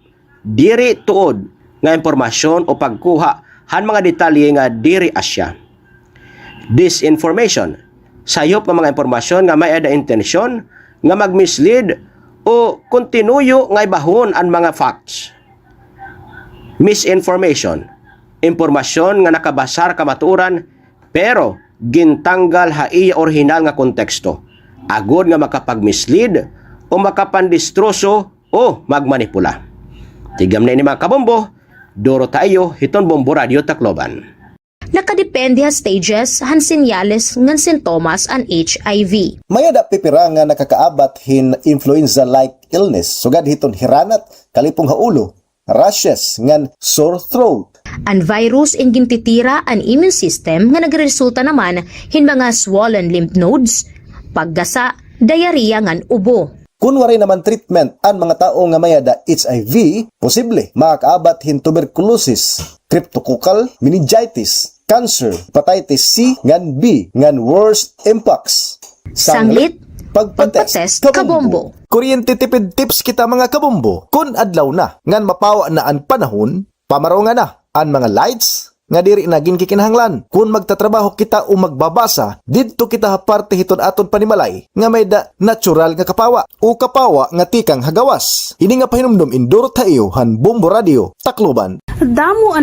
diri tuod nga impormasyon o pagkuha han mga detalye nga diri asya. Disinformation, sayop nga mga impormasyon nga may ada intensyon nga magmislead o kontinuyo nga ibahon ang mga facts. Misinformation, impormasyon nga nakabasar kamatuoran pero gintanggal ha iya orihinal nga konteksto, agod nga makapag-mislead o makapandistroso o magmanipula. Tigam na ini mga kabombo, duro tayo hiton Bombo Radio Tacloban. Nakadepende ha stages han senyales ngan sintomas an HIV. Mayada pipira nga nakakaabat hin influenza-like illness, sugad hiton hiranat, kalipong haulo, rashes ngan sore throat. Ang virus ang gintitira ang immune system nga nagresulta naman hin mga swollen lymph nodes, paggasa, diarrhea ngan ubo. Kung waray naman treatment ang mga tao nga mayada HIV, posible makakaabat hin tuberculosis, cryptococcal meningitis, cancer, hepatitis C ngan B ngan worst impacts. Sanglit, pagpatest kabombo. Kuryente tipid tips kita mga kabombo. Kun adlaw na ngan mapawa na ang panahon, pamaro nga na ang mga lights nga diri na ginkikinahanglan. Kung magtatrabaho kita o magbabasa, didto kita haparte hiton aton panimalay nga may da natural nga kapawa o kapawa nga tikang hagawas. Ini nga pahinumdum indoro tayo han Bombo Radio Tacloban. Damo an